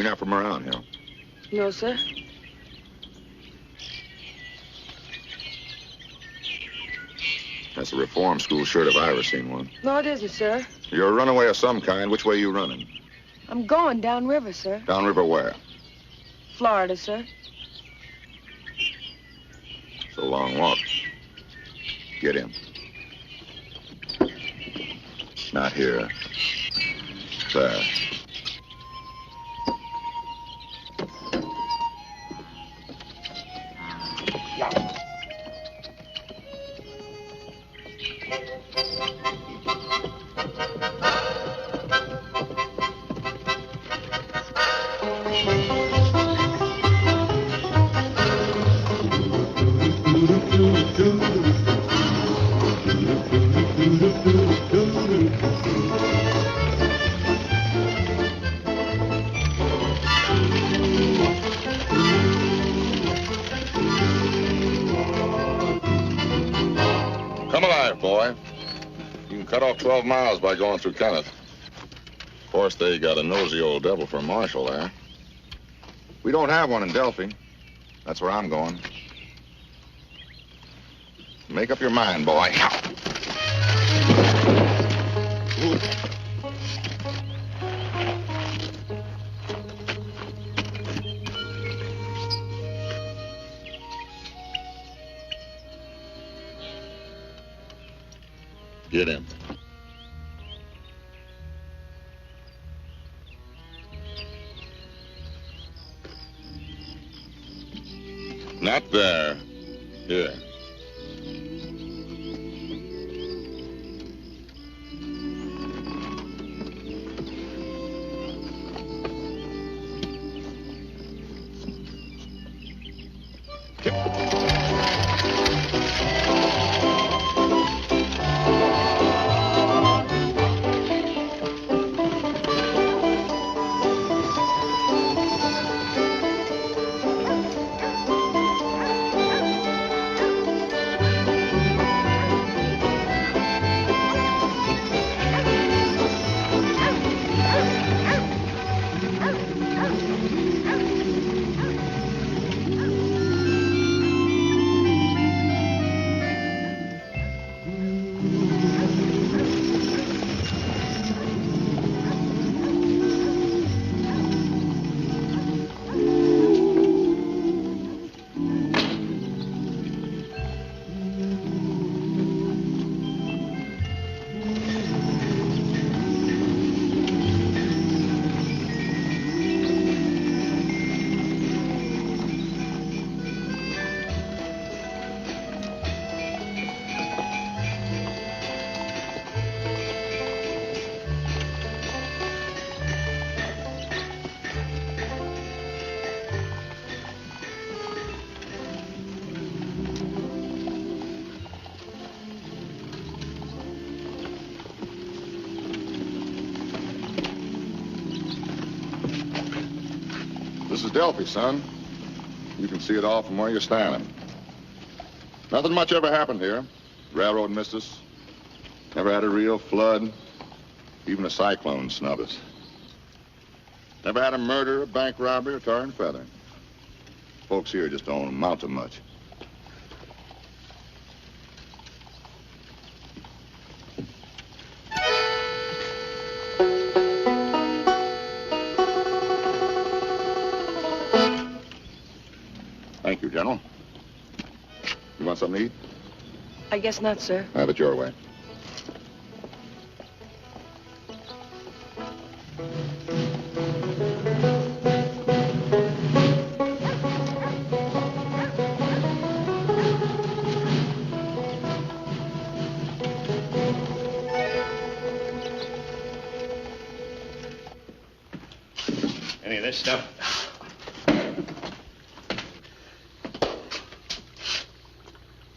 You're not from around here? No, sir. That's a reform school shirt if I ever seen one. No, it isn't, sir. You're a runaway of some kind. Which way are you running? I'm going downriver, sir. Downriver where? Florida, sir. It's a long walk. Get in. Not here. There. Come alive, boy. You can cut off 12 miles by going through Kenneth. Of course, they got a nosy old devil for a marshal there. We don't have one in Delphi. That's where I'm going. Make up your mind, boy. Get in. Not there. Here. This is Delphi, son. You can see it all from where you're standing. Nothing much ever happened here. Railroad missed us. Never had a real flood. Even a cyclone snubbed us. Never had a murder, a bank robbery, or tar and feather. Folks here just don't amount to much. Thank you, General. You want something to eat? I guess not, sir. Have it your way. Any of this stuff?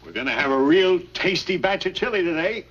We're gonna have a real tasty batch of chili today.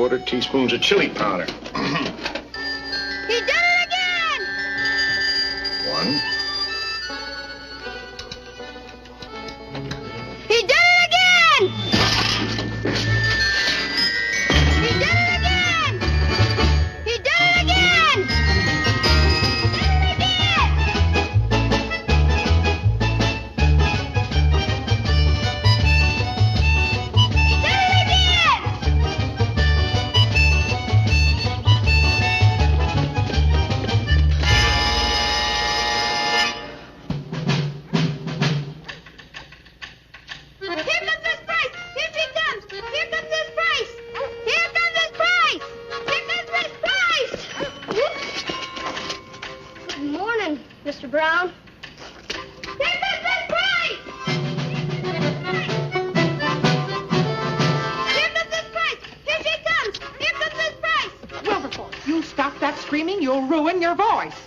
3/4 teaspoons of chili powder. He did it again! 1. He did it again! He did it again! He did it again! He did it! Mr. Brown. Here comes Miss Price! Here comes Miss Price! Here she comes! Here comes Miss Price! Wilberforce, you stop that screaming, you'll ruin your voice.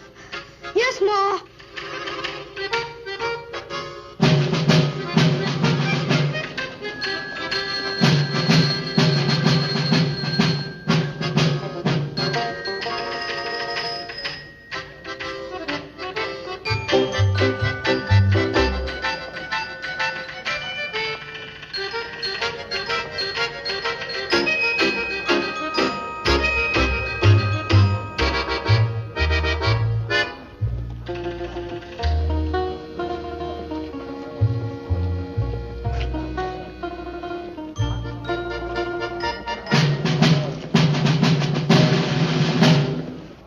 Yes, Ma.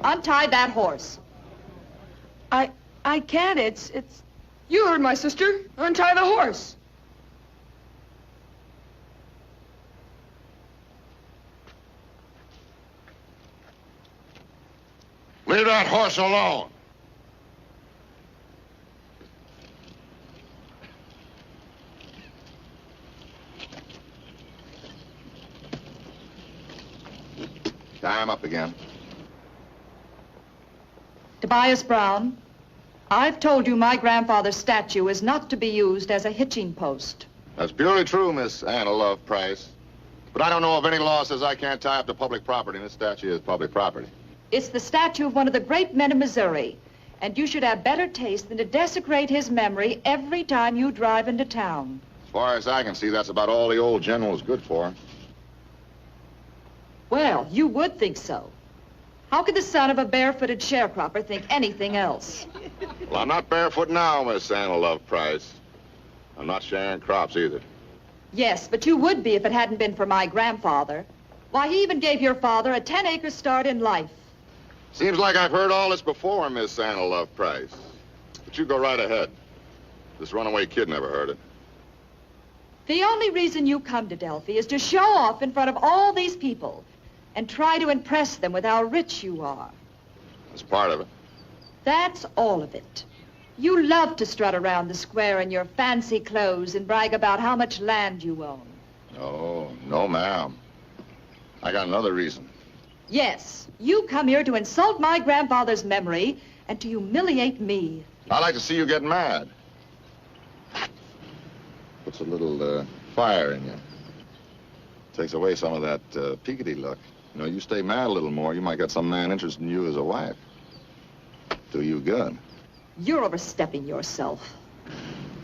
Untie that horse. I can't. It's... You heard my sister. Untie the horse. Leave that horse alone. Tie him up again. Tobias Brown, I've told you my grandfather's statue is not to be used as a hitching post. That's purely true, Miss Anna Love Price. But I don't know of any law says I can't tie up to public property, and this statue is public property. It's the statue of one of the great men of Missouri, and you should have better taste than to desecrate his memory every time you drive into town. As far as I can see, that's about all the old general's good for. Well, you would think so. How could the son of a barefooted sharecropper think anything else? Well, I'm not barefoot now, Miss Anna Love Price. I'm not sharing crops either. Yes, but you would be if it hadn't been for my grandfather. Why, he even gave your father a 10-acre start in life. Seems like I've heard all this before, Miss Anna Love Price. But you go right ahead. This runaway kid never heard it. The only reason you come to Delphi is to show off in front of all these people and try to impress them with how rich you are. That's part of it. That's all of it. You love to strut around the square in your fancy clothes and brag about how much land you own. Oh, no, ma'am. I got another reason. Yes, you come here to insult my grandfather's memory and to humiliate me. I like to see you get mad. Puts a little fire in you. Takes away some of that peakedy look. You know, you stay mad a little more, you might get some man interested in you as a wife. Do you good. You're overstepping yourself.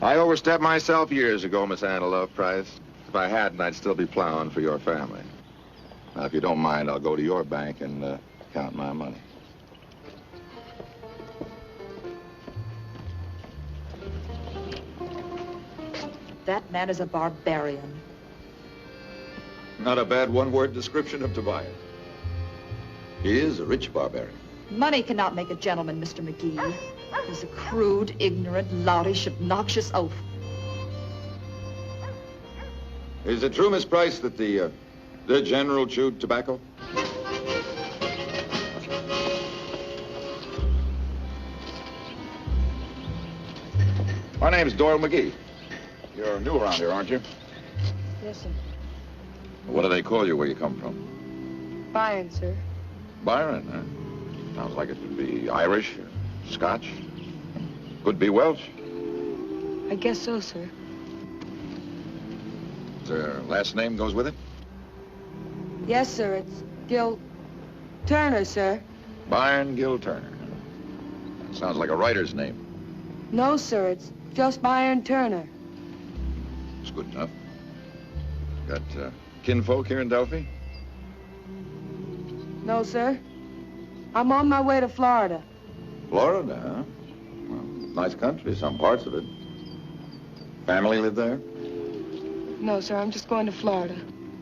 I overstepped myself years ago, Miss Anna Love Price. If I hadn't, I'd still be plowing for your family. Now, if you don't mind, I'll go to your bank and count my money. That man is a barbarian. Not a bad one-word description of Tobias. He is a rich barbarian. Money cannot make a gentleman, Mr. McGee. He's a crude, ignorant, loutish, obnoxious oaf. Is it true, Miss Price, that the general chewed tobacco? My name's Doyle McGee. You're new around here, aren't you? Yes, sir. What do they call you where you come from? Byron, sir. Byron, huh? Sounds like it could be Irish or Scotch. Could be Welsh. I guess so, sir. Is there a last name goes with it? Yes, sir. It's Gil Turner, sir. Byron Gill Turner. That sounds like a writer's name. No, sir, it's just Byron Turner. It's good enough. Got kinfolk here in Delphi? No, sir. I'm on my way to Florida. Florida, huh? Well, nice country, some parts of it. Family live there? No, sir, I'm just going to Florida.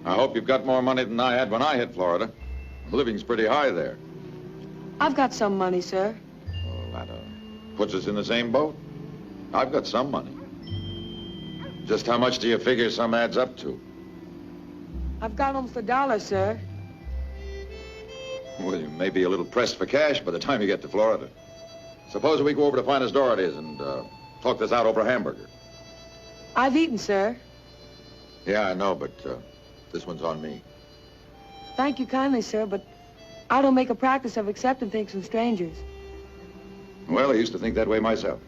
I hope you've got more money than I had when I hit Florida. Living's pretty high there. I've got some money, sir. Well, that puts us in the same boat. I've got some money. Just how much do you figure some adds up to? I've got almost $1, sir. Well, you may be a little pressed for cash by the time you get to Florida. Suppose we go over to Finest Doherty's and talk this out over a hamburger. I've eaten, sir. Yeah, I know, but this one's on me. Thank you kindly, sir, but I don't make a practice of accepting things from strangers. Well, I used to think that way myself.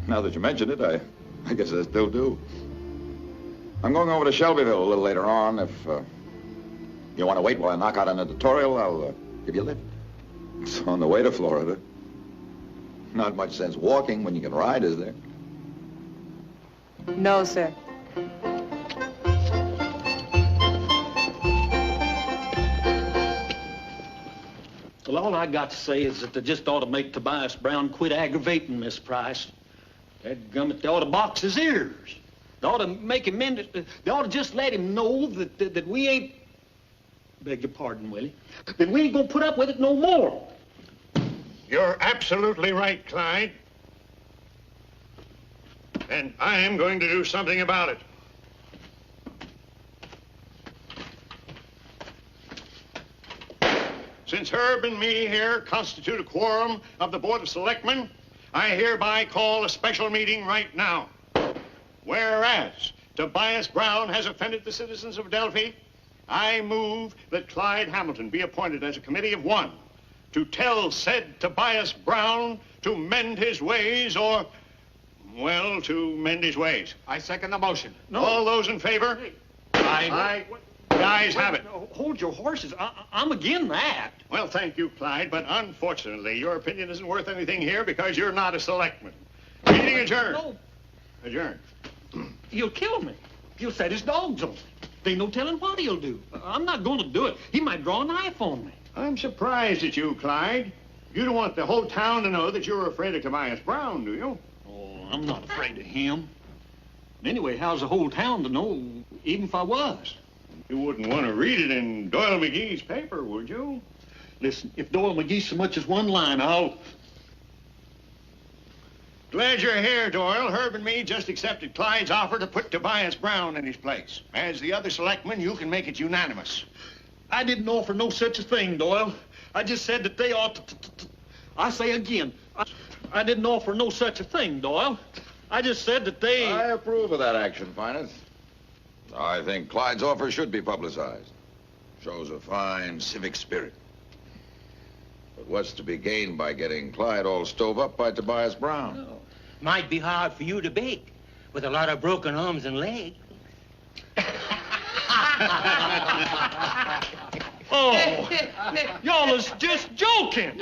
Now that you mention it, I guess I still do. I'm going over to Shelbyville a little later on. If you want to wait while I knock out an editorial, I'll give you a lift. It's on the way to Florida. Not much sense walking when you can ride, is there? No, sir. Well, all I got to say is that they just ought to make Tobias Brown quit aggravating Miss Price. Dadgummit, they ought to box his ears. They ought to make him mend it. They ought to just let him know that we ain't... Beg your pardon, Willie. That we ain't gonna put up with it no more. You're absolutely right, Clyde. And I am going to do something about it. Since Herb and me here constitute a quorum of the Board of Selectmen, I hereby call a special meeting right now. Whereas Tobias Brown has offended the citizens of Delphi, I move that Clyde Hamilton be appointed as a committee of one to tell said Tobias Brown to mend his ways or, well, to mend his ways. I second the motion. No. All those in favor? Aye. The ayes have it. Hold your horses. I'm again that. Well, thank you, Clyde, but unfortunately, your opinion isn't worth anything here because you're not a selectman. Meeting adjourned. No, Adjourned. he'll kill me. He'll set his dogs on me. There ain't no telling what he'll do. I'm not going to do it. He might draw a knife on me. I'm surprised at you, Clyde. You don't want the whole town to know that you're afraid of Tobias Brown, do you? Oh, I'm not afraid of him. Anyway, how's the whole town to know, even if I was? You wouldn't want to read it in Doyle McGee's paper, would you? Listen, if Doyle McGee so much as one line, I'll... Glad you're here, Doyle. Herb and me just accepted Clyde's offer to put Tobias Brown in his place. As the other selectmen, you can make it unanimous. I didn't offer no such a thing, Doyle. I just said that they ought to... I say again, I didn't offer no such a thing, Doyle. I just said that they... I approve of that action, Finest. I think Clyde's offer should be publicized. Shows a fine civic spirit. But what's to be gained by getting Clyde all stove up by Tobias Brown? Oh, might be hard for you to bake with a lot of broken arms and legs. Oh, y'all is just joking.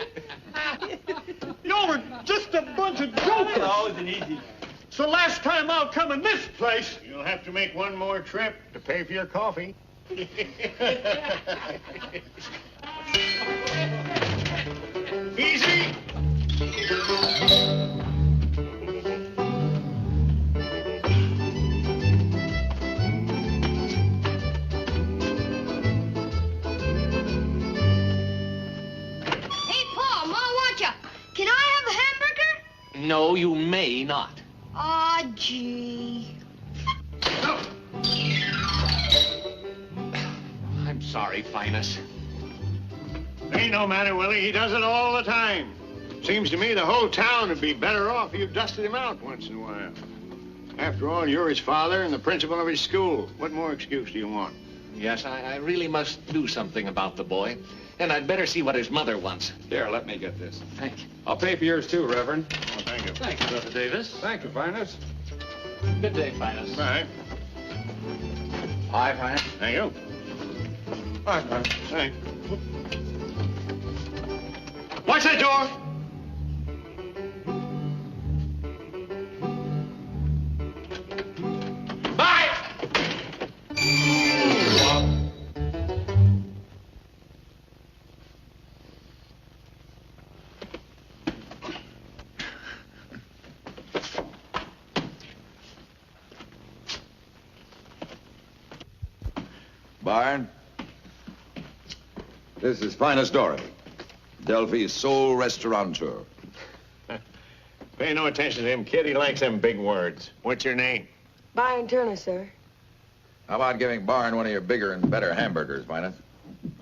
Y'all are just a bunch of jokers. Oh, it's an easy. So last time I'll come in this place. You'll have to make one more trip to pay for your coffee. Easy. Hey, Paul, Ma wants ya. Can I have a hamburger? No, you may not. Aw, gee. I'm sorry, Finest. Ain't no matter, Willie. He does it all the time. Seems to me the whole town would be better off if you dusted him out once in a while. After all, you're his father and the principal of his school. What more excuse do you want? Yes, I really must do something about the boy. And I'd better see what his mother wants. Here, let me get this. Thank you. I'll pay for yours too, Reverend. Oh, thank you. Thank you, Brother Davis. Thank you, Finest. Good day, Finest. Bye. Bye, Finest. Thank you. All right, Byron. All right. Watch that door. Bye. Byron, this is Finest Dorothy, Delphi's sole restaurateur. Pay no attention to him, kid. He likes them big words. What's your name? Byron Turner, sir. How about giving Byron one of your bigger and better hamburgers, Finest?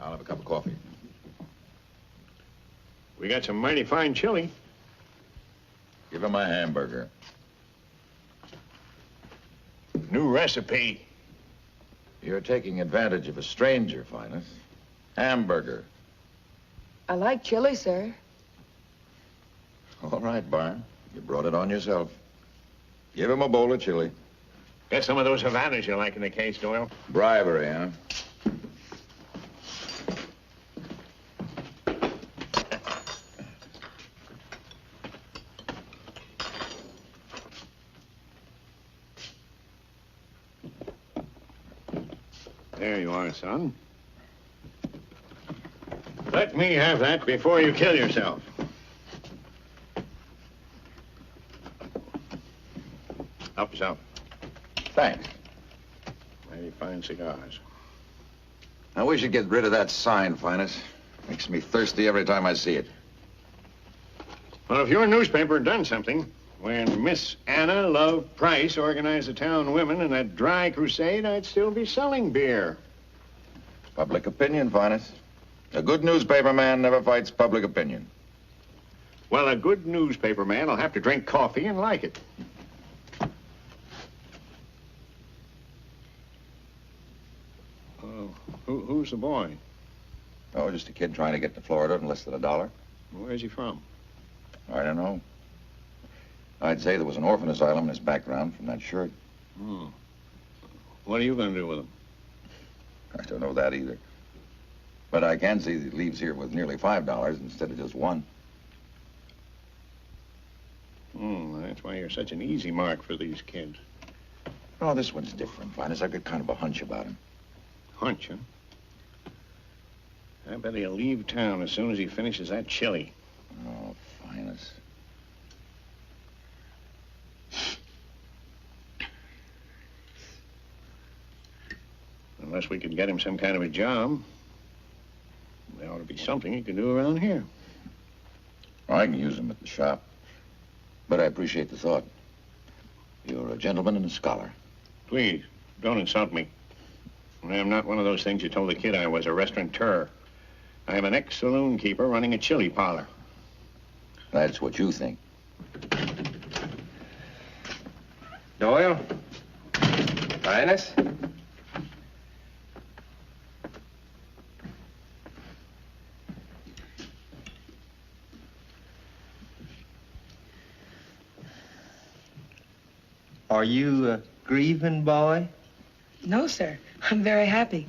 I'll have a cup of coffee. We got some mighty fine chili. Give him a hamburger. New recipe. You're taking advantage of a stranger, Finest. Hamburger. I like chili, sir. All right, Byron. You brought it on yourself. Give him a bowl of chili. Got some of those Havanas you like in the case, Doyle? Bribery, huh? There you are, son. Let me have that before you kill yourself. Help yourself. Thanks. Mighty fine cigars. Now, we should get rid of that sign, Finest. Makes me thirsty every time I see it. Well, if your newspaper had done something, when Miss Anna Love Price organized the town women in that dry crusade, I'd still be selling beer. Public opinion, Finest. A good newspaper man never fights public opinion. Well, a good newspaper man will have to drink coffee and like it. Oh, who's the boy? Oh, just a kid trying to get to Florida in less than $1. Where's he from? I don't know. I'd say there was an orphan asylum in his background from that shirt. Hmm. What are you going to do with him? I don't know that either. But I can see that he leaves here with nearly $5 instead of just $1. That's why you're such an easy mark for these kids. Oh, this one's different, Finest. I've got kind of a hunch about him. Hunch, huh? I bet he'll leave town as soon as he finishes that chili. Oh, Finest. Unless we could get him some kind of a job. There ought to be something he can do around here. Well, I can use him at the shop. But I appreciate the thought. You're a gentleman and a scholar. Please, don't insult me. I am not one of those things you told the kid I was, a restaurateur. I am an ex-saloon keeper running a chili parlor. That's what you think. Doyle? Finest? Are you grieving, boy? No, sir. I'm very happy.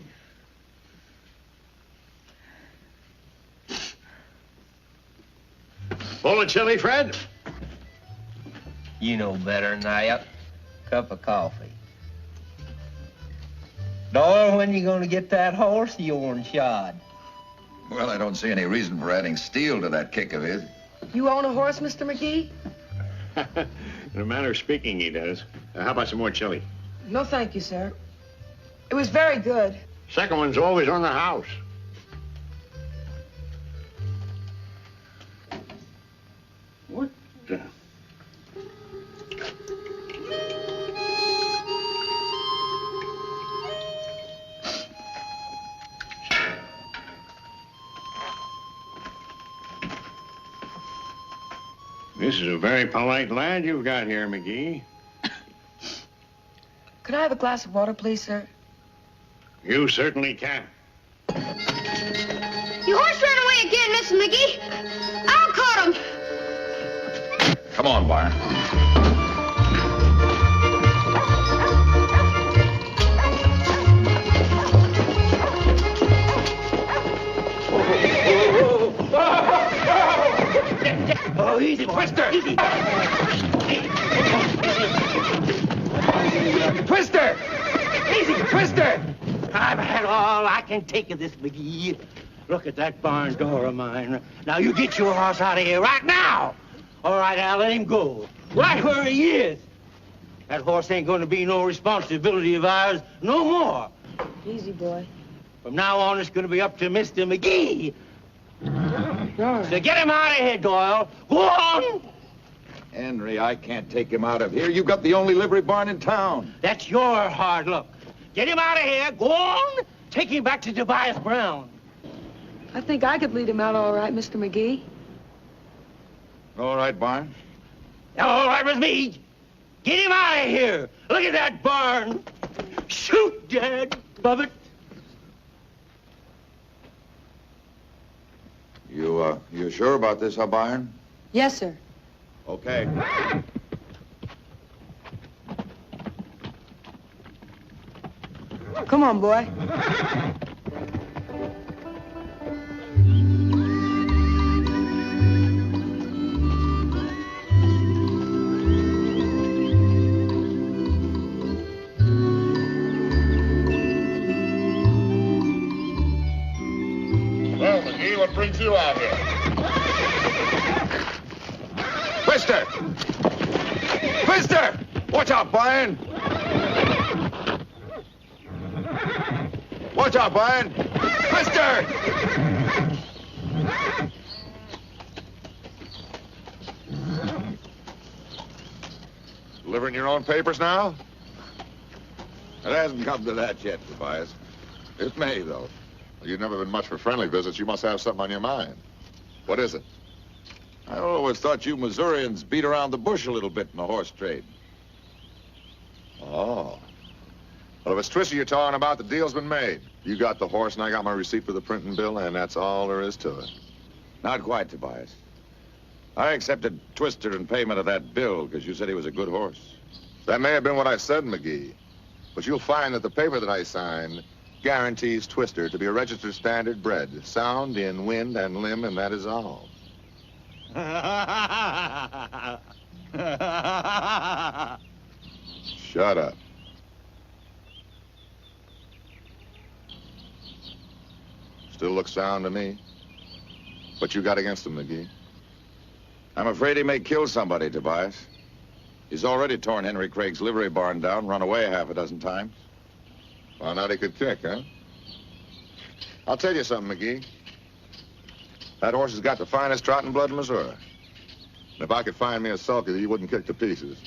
Bowl of chili, Fred? You know better than that. Cup of coffee. Doyle, when you gonna get that horse of yourn shod? Well, I don't see any reason for adding steel to that kick of his. You own a horse, Mr. McGee? In a manner of speaking, he does. How about some more chili? No, thank you, sir. It was very good. Second one's always on the house. What the... This is a very polite lad you've got here, McGee. Could I have a glass of water, please, sir? You certainly can. Your horse ran away again, Mrs. McGee. I'll caught him. Come on, Byron. Oh, easy, Twister! Easy. Twister! Easy, Twister! I've had all I can take of this, McGee. Look at that barn door of mine. Now, you get your horse out of here right now. All right, I'll let him go. Right where he is. That horse ain't going to be no responsibility of ours no more. Easy, boy. From now on, it's going to be up to Mr. McGee. So get him out of here, Doyle. Go on! Henry, I can't take him out of here. You've got the only livery barn in town. That's your hard luck. Get him out of here. Go on. Take him back to Tobias Brown. I think I could lead him out all right, Mr. McGee. All right, Barn. All right with me. Get him out of here. Look at that barn. Shoot, Dad. Bubbit. You sure about this, huh, Barn? Yes, sir. Okay. Come on, boy. Well, McGee, what brings you out here? Twister! Twister! Watch out, Brian! Watch out, Brian! Twister! Delivering your own papers now? It hasn't come to that yet, Tobias. It may, though. Well, you've never been much for friendly visits. You must have something on your mind. What is it? I always thought you Missourians beat around the bush a little bit in the horse trade. Oh. Well, if it's Twister you're talking about, the deal's been made. You got the horse, and I got my receipt for the printing bill, and that's all there is to it. Not quite, Tobias. I accepted Twister in payment of that bill because you said he was a good horse. That may have been what I said, McGee. But you'll find that the paper that I signed guarantees Twister to be a registered standard bred, sound in wind and limb, and that is all. Shut up. Still looks sound to me. What you got against him, McGee? I'm afraid he may kill somebody, Tobias. He's already torn Henry Craig's livery barn down, run away half a dozen times. Found out he could kick, huh? I'll tell you something, McGee. That horse has got the finest trotting blood in Missouri. And if I could find me a sulky that you wouldn't kick to pieces,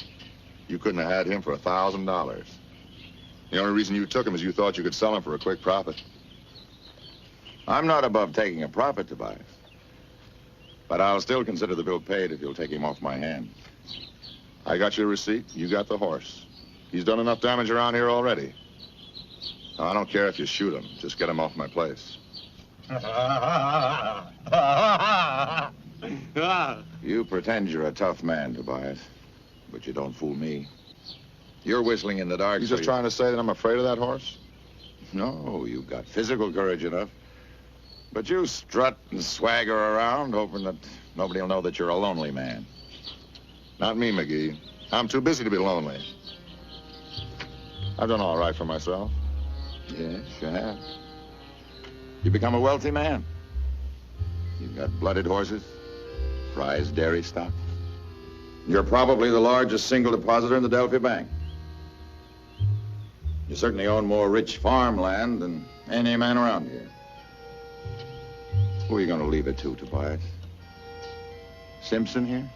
you couldn't have had him for $1,000. The only reason you took him is you thought you could sell him for a quick profit. I'm not above taking a profit, Tobias. But I'll still consider the bill paid if you'll take him off my hands. I got your receipt. You got the horse. He's done enough damage around here already. Now, I don't care if you shoot him. Just get him off my place. You pretend you're a tough man, Tobias. But you don't fool me. You're whistling in the dark. You just trying to say that I'm afraid of that horse? No, you've got physical courage enough. But you strut and swagger around, hoping that nobody will know that you're a lonely man. Not me, McGee. I'm too busy to be lonely. I've done all right for myself. Yes, you have. You become a wealthy man. You've got blooded horses, prize dairy stock. You're probably the largest single depositor in the Delphi Bank. You certainly own more rich farmland than any man around here. Who are you going to leave it to, Tobias? Simpson here?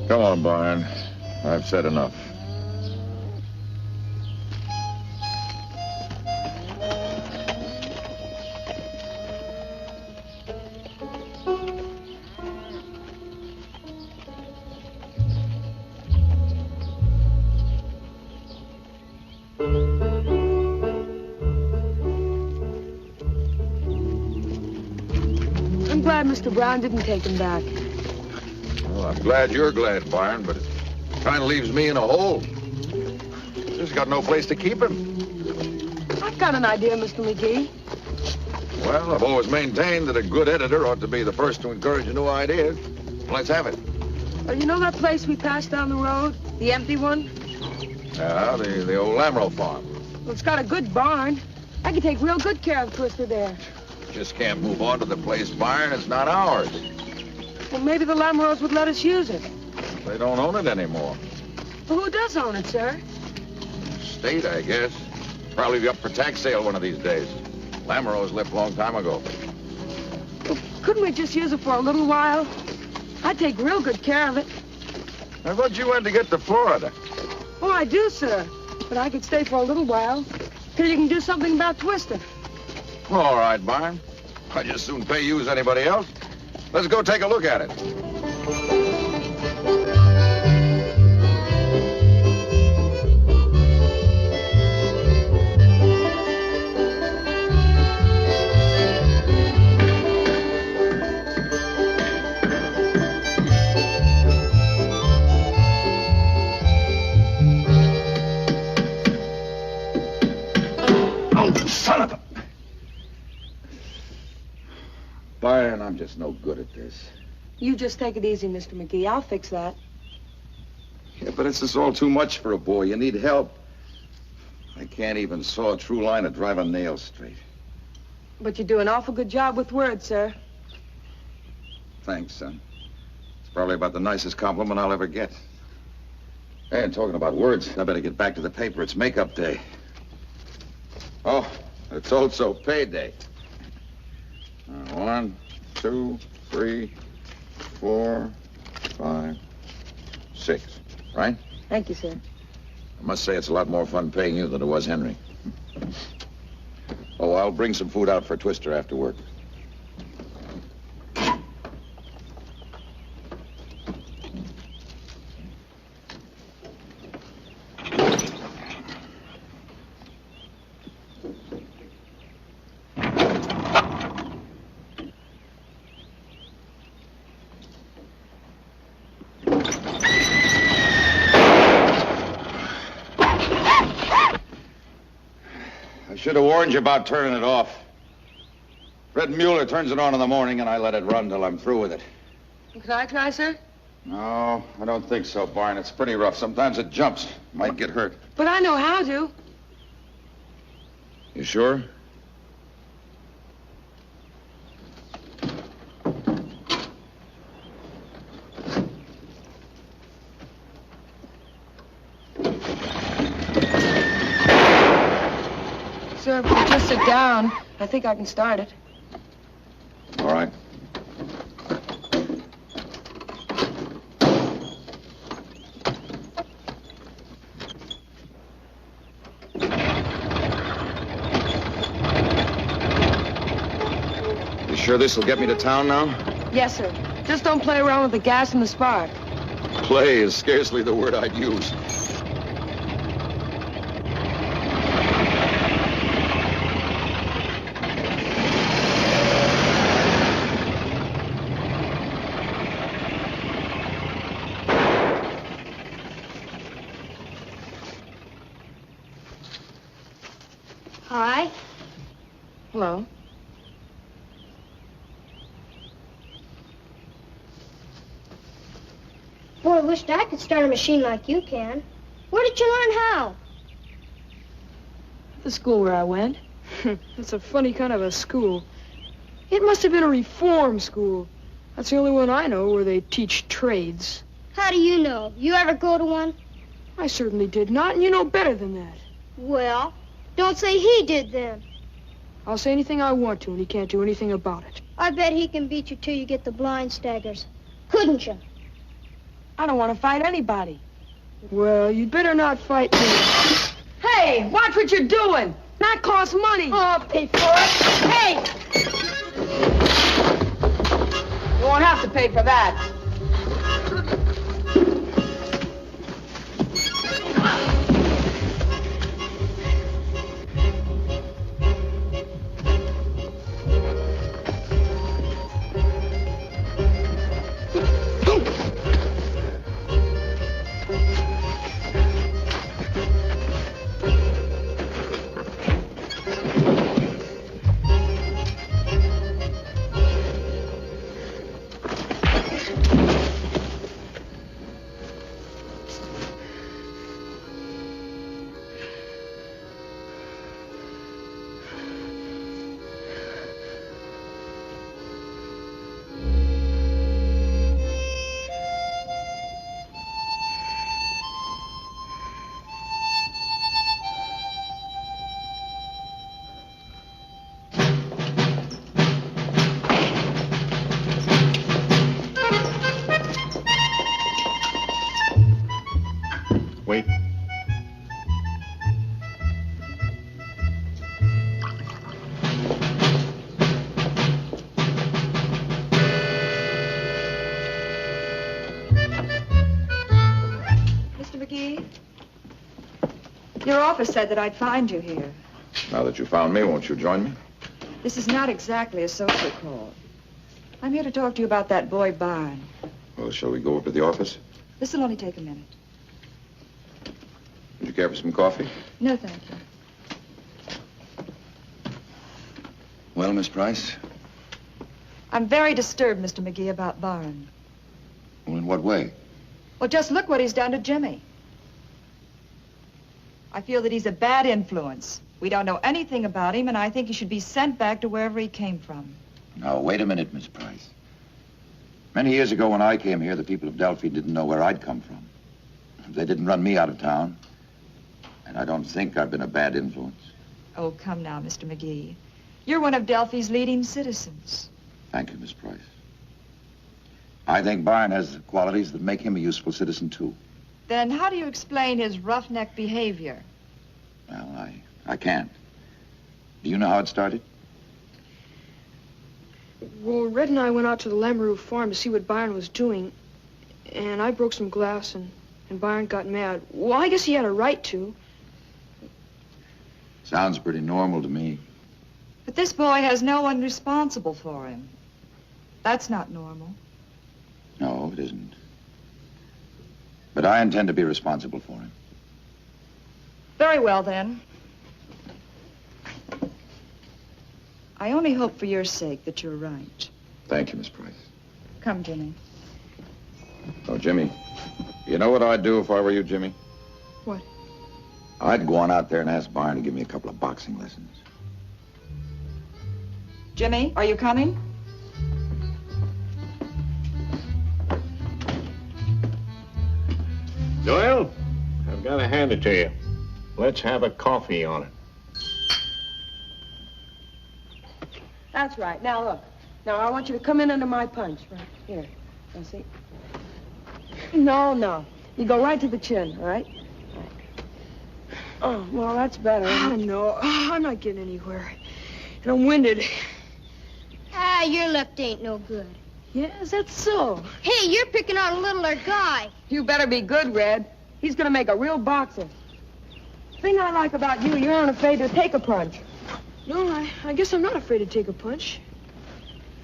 Come on, Barn. I've said enough. I'm glad Mr. Brown didn't take him back. Well, I'm glad you're glad, Barn, but it kind of leaves me in a hole. Just got no place to keep him. I've got an idea, Mr. McGee. Well, I've always maintained that a good editor ought to be the first to encourage a new idea. Let's have it. You know that place we passed down the road? The empty one? Yeah, the old Lamro farm. Well, it's got a good barn. I can take real good care of Twister there. Just can't move on to the place barn. It's not ours. Well, maybe the Lamros would let us use it. They don't own it anymore. Well, who does own it, sir? State, I guess. Probably be up for tax sale one of these days. Lamros left a long time ago. Well, couldn't we just use it for a little while? I'd take real good care of it. I thought you went to get to Florida. Oh, I do, sir. But I could stay for a little while. Till you can do something about Twister. All right, Barn. I'd just soon pay you as anybody else. Let's go take a look at it. Son of a... Byron, I'm just no good at this. You just take it easy, Mr. McGee. I'll fix that. Yeah, but it's just all too much for a boy. You need help. I can't even saw a true line or drive a nail straight. But you do an awful good job with words, sir. Thanks, son. It's probably about the nicest compliment I'll ever get. Hey, and talking about words, I better get back to the paper. It's makeup day. Oh, it's also payday. 1, 2, 3, 4, 5, 6. Right? Thank you, sir. I must say it's a lot more fun paying you than it was Henry. Oh, I'll bring some food out for Twister after work. Should have warned you about turning it off. Fred Mueller turns it on in the morning, and I let it run till I'm through with it. Can I try, sir? No, I don't think so, Barn. It's pretty rough. Sometimes it jumps. Might get hurt. But I know how to. You sure? Sir, if you just sit down, I think I can start it. All right. You sure this will get me to town now? Yes, sir. Just don't play around with the gas and the spark. Play is scarcely the word I'd use. Hi. Hello. Boy, I wished I could start a machine like you can. Where did you learn how? The school where I went. It's a funny kind of a school. It must have been a reform school. That's the only one I know where they teach trades. How do you know? You ever go to one? I certainly did not, and you know better than that. Well, don't say he did then. I'll say anything I want to, and he can't do anything about it. I bet he can beat you till you get the blind staggers. Couldn't you? I don't want to fight anybody. Well, you'd better not fight me. Hey, watch what you're doing. That costs money. Oh, I'll pay for it. Hey! You won't have to pay for that. Your office said that I'd find you here. Now that you found me, won't you join me? This is not exactly a social call. I'm here to talk to you about that boy Barn. Well, shall we go up to the office? This'll only take a minute. Would you care for some coffee? No, thank you. Well, Miss Price? I'm very disturbed, Mr. McGee, about Barn. Well, in what way? Well, just look what he's done to Jimmy. I feel that he's a bad influence. We don't know anything about him, and I think he should be sent back to wherever he came from. Now, wait a minute, Miss Price. Many years ago when I came here, the people of Delphi didn't know where I'd come from. They didn't run me out of town. And I don't think I've been a bad influence. Oh, come now, Mr. McGee. You're one of Delphi's leading citizens. Thank you, Miss Price. I think Barn has qualities that make him a useful citizen, too. Then how do you explain his roughneck behavior? Well, I can't. Do you know how it started? Well, Red and I went out to the Lamoureux farm to see what Byron was doing, and I broke some glass, and Byron got mad. Well, I guess he had a right to. Sounds pretty normal to me. But this boy has no one responsible for him. That's not normal. No, it isn't. But I intend to be responsible for him. Very well, then. I only hope for your sake that you're right. Thank you, Miss Price. Come, Jimmy. Oh, Jimmy, you know what I'd do if I were you, Jimmy? What? I'd go on out there and ask Barn to give me a couple of boxing lessons. Jimmy, are you coming? Doyle, I've got to hand it to you. Let's have a coffee on it. That's right. Now, look. Now, I want you to come in under my punch. Right here. Now, see? No. You go right to the chin, all right? Oh, well, that's better. Oh, no. I'm not getting anywhere. And I'm winded. Ah, your left ain't no good. Yeah, is that so? Hey, you're picking on a littler guy. You better be good, Red. He's gonna make a real boxer. Thing I like about you, you aren't afraid to take a punch. No, I guess I'm not afraid to take a punch.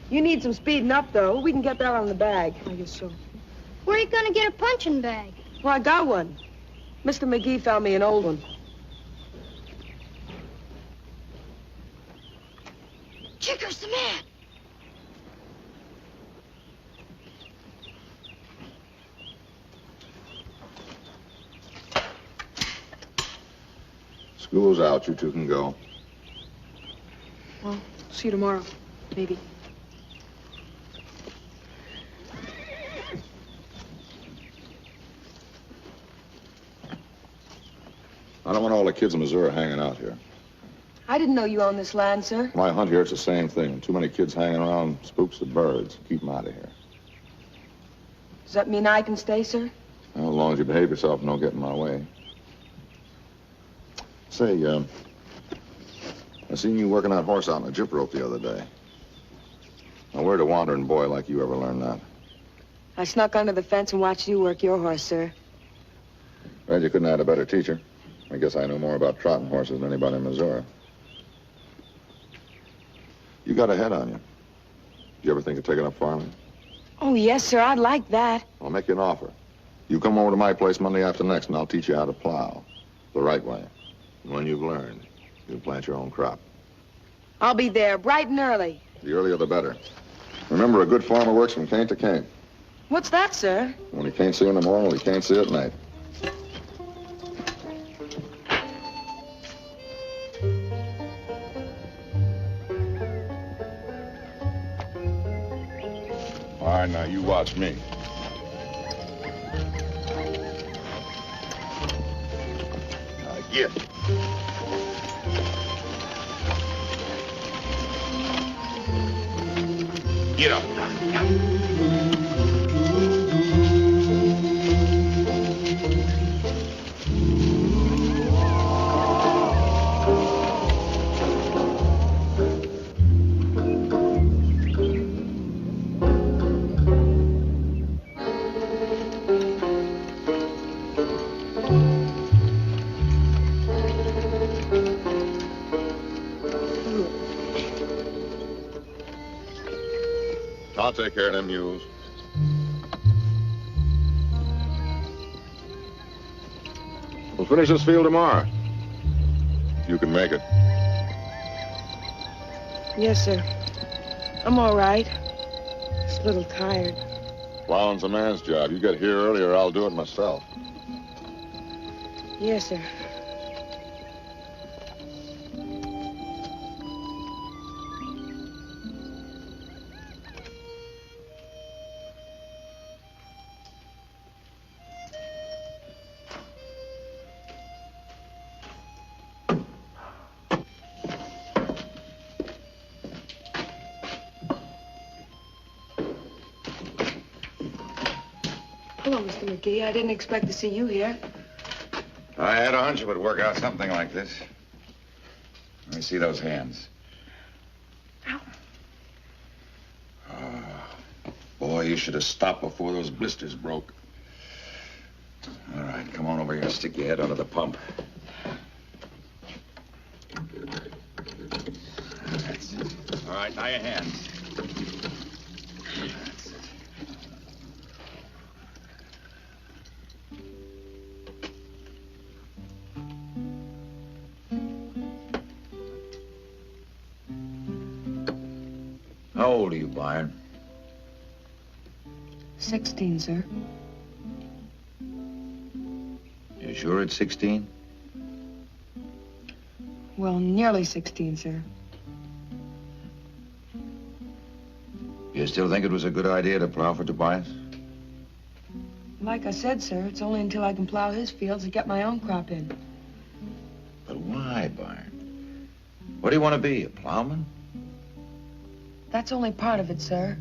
You need some speeding up, though. We can get that on the bag. I guess so. Where are you gonna get a punching bag? Well, I got one. Mr. McGee found me an old one. Chicker's the man. School's out. You two can go. Well, see you tomorrow. Maybe. I don't want all the kids in Missouri hanging out here. I didn't know you owned this land, sir. When I hunt here, it's the same thing. Too many kids hanging around spooks the birds. Keep them out of here. Does that mean I can stay, sir? Well, as long as you behave yourself and don't get in my way. Say, I seen you working that horse out in a jip rope the other day. Now, where'd a wandering boy like you ever learn that? I snuck under the fence and watched you work your horse, sir. Well, you couldn't have had a better teacher. I guess I know more about trotting horses than anybody in Missouri. You got a head on you. Do you ever think of taking up farming? Oh, yes, sir. I'd like that. I'll make you an offer. You come over to my place Monday after next, and I'll teach you how to plow the right way. And when you've learned, you'll plant your own crop. I'll be there bright and early. The earlier, the better. Remember, a good farmer works from cane to cane. What's that, sir? When he can't see in the morning, he can't see at night. All right, now you watch me. Now get. Get up. I'll take care of them mules. We'll finish this field tomorrow. If you can make it. Yes, sir. I'm all right. Just a little tired. Plowing's a man's job. You get here early or I'll do it myself. Yes, sir. Hello, Mr. McGee. I didn't expect to see you here. I had a hunch it would work out something like this. Let me see those hands. Ow. Boy, you should have stopped before those blisters broke. All right, come on over here and stick your head under the pump. That's it. All right, now your hands. That's it. How old are you, Byron? 16, sir. You sure it's 16? Well, nearly 16, sir. You still think it was a good idea to plow for Tobias? Like I said, sir, it's only until I can plow his fields and get my own crop in. But why, Byron? What do you want to be, a plowman? That's only part of it, sir.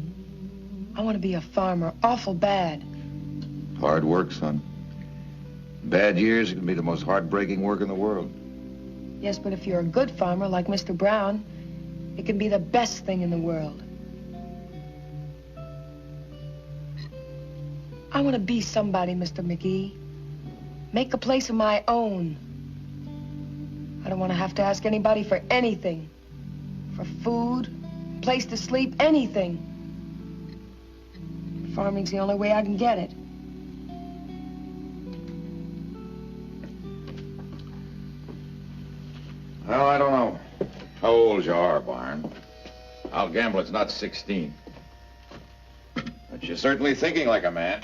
I want to be a farmer, awful bad. Hard work, son. Bad years, it can be the most heartbreaking work in the world. Yes, but if you're a good farmer like Mr. Brown, it can be the best thing in the world. I want to be somebody, Mr. McGee. Make a place of my own. I don't want to have to ask anybody for anything. For food, place to sleep, anything. Farming's the only way I can get it. Well, I don't know how old you are, Byron. I'll gamble it's not 16. But you're certainly thinking like a man.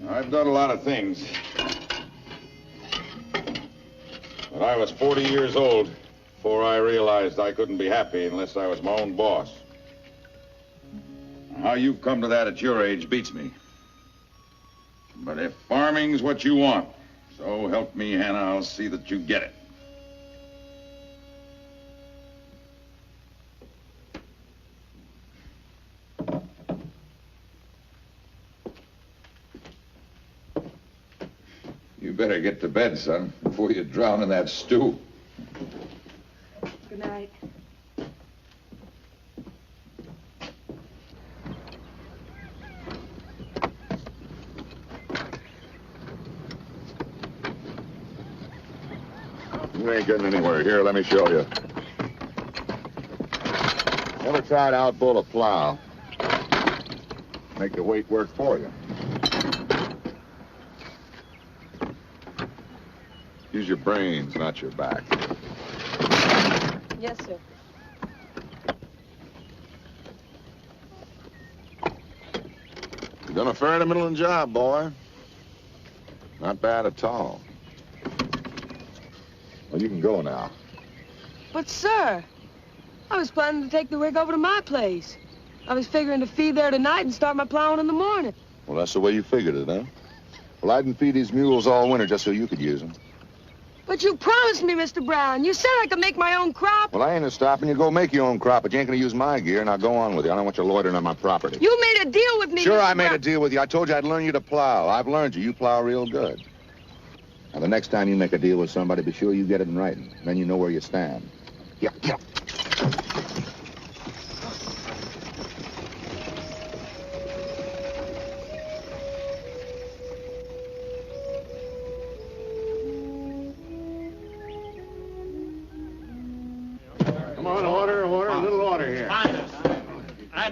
I've done a lot of things. But I was 40 years old before I realized I couldn't be happy unless I was my own boss. How you've come to that at your age beats me. But if farming's what you want, so help me, Hannah, I'll see that you get it. You better get to bed, son, before you drown in that stew. Good night. You ain't getting anywhere. Here, let me show you. Ever tried to outbull a plow? Make the weight work for you. Use your brains, not your back. Yes, sir. You've done a fair-to-middling job, boy. Not bad at all. Well, you can go now. But, sir, I was planning to take the rig over to my place. I was figuring to feed there tonight and start my plowing in the morning. Well, that's the way you figured it, huh? Well, I didn't feed these mules all winter just so you could use them. But you promised me, Mr. Brown. You said I could make my own crop. Well, I ain't stopping you. Go make your own crop, but you ain't gonna use my gear. Now go on with you. I don't want you loitering on my property. You made a deal with me, Sure, Mr. I made Brown. a deal with you. I told you I'd learn you to plow. I've learned you. You plow real good. Now, the next time you make a deal with somebody, be sure you get it in writing. Then you know where you stand. Yeah, yeah.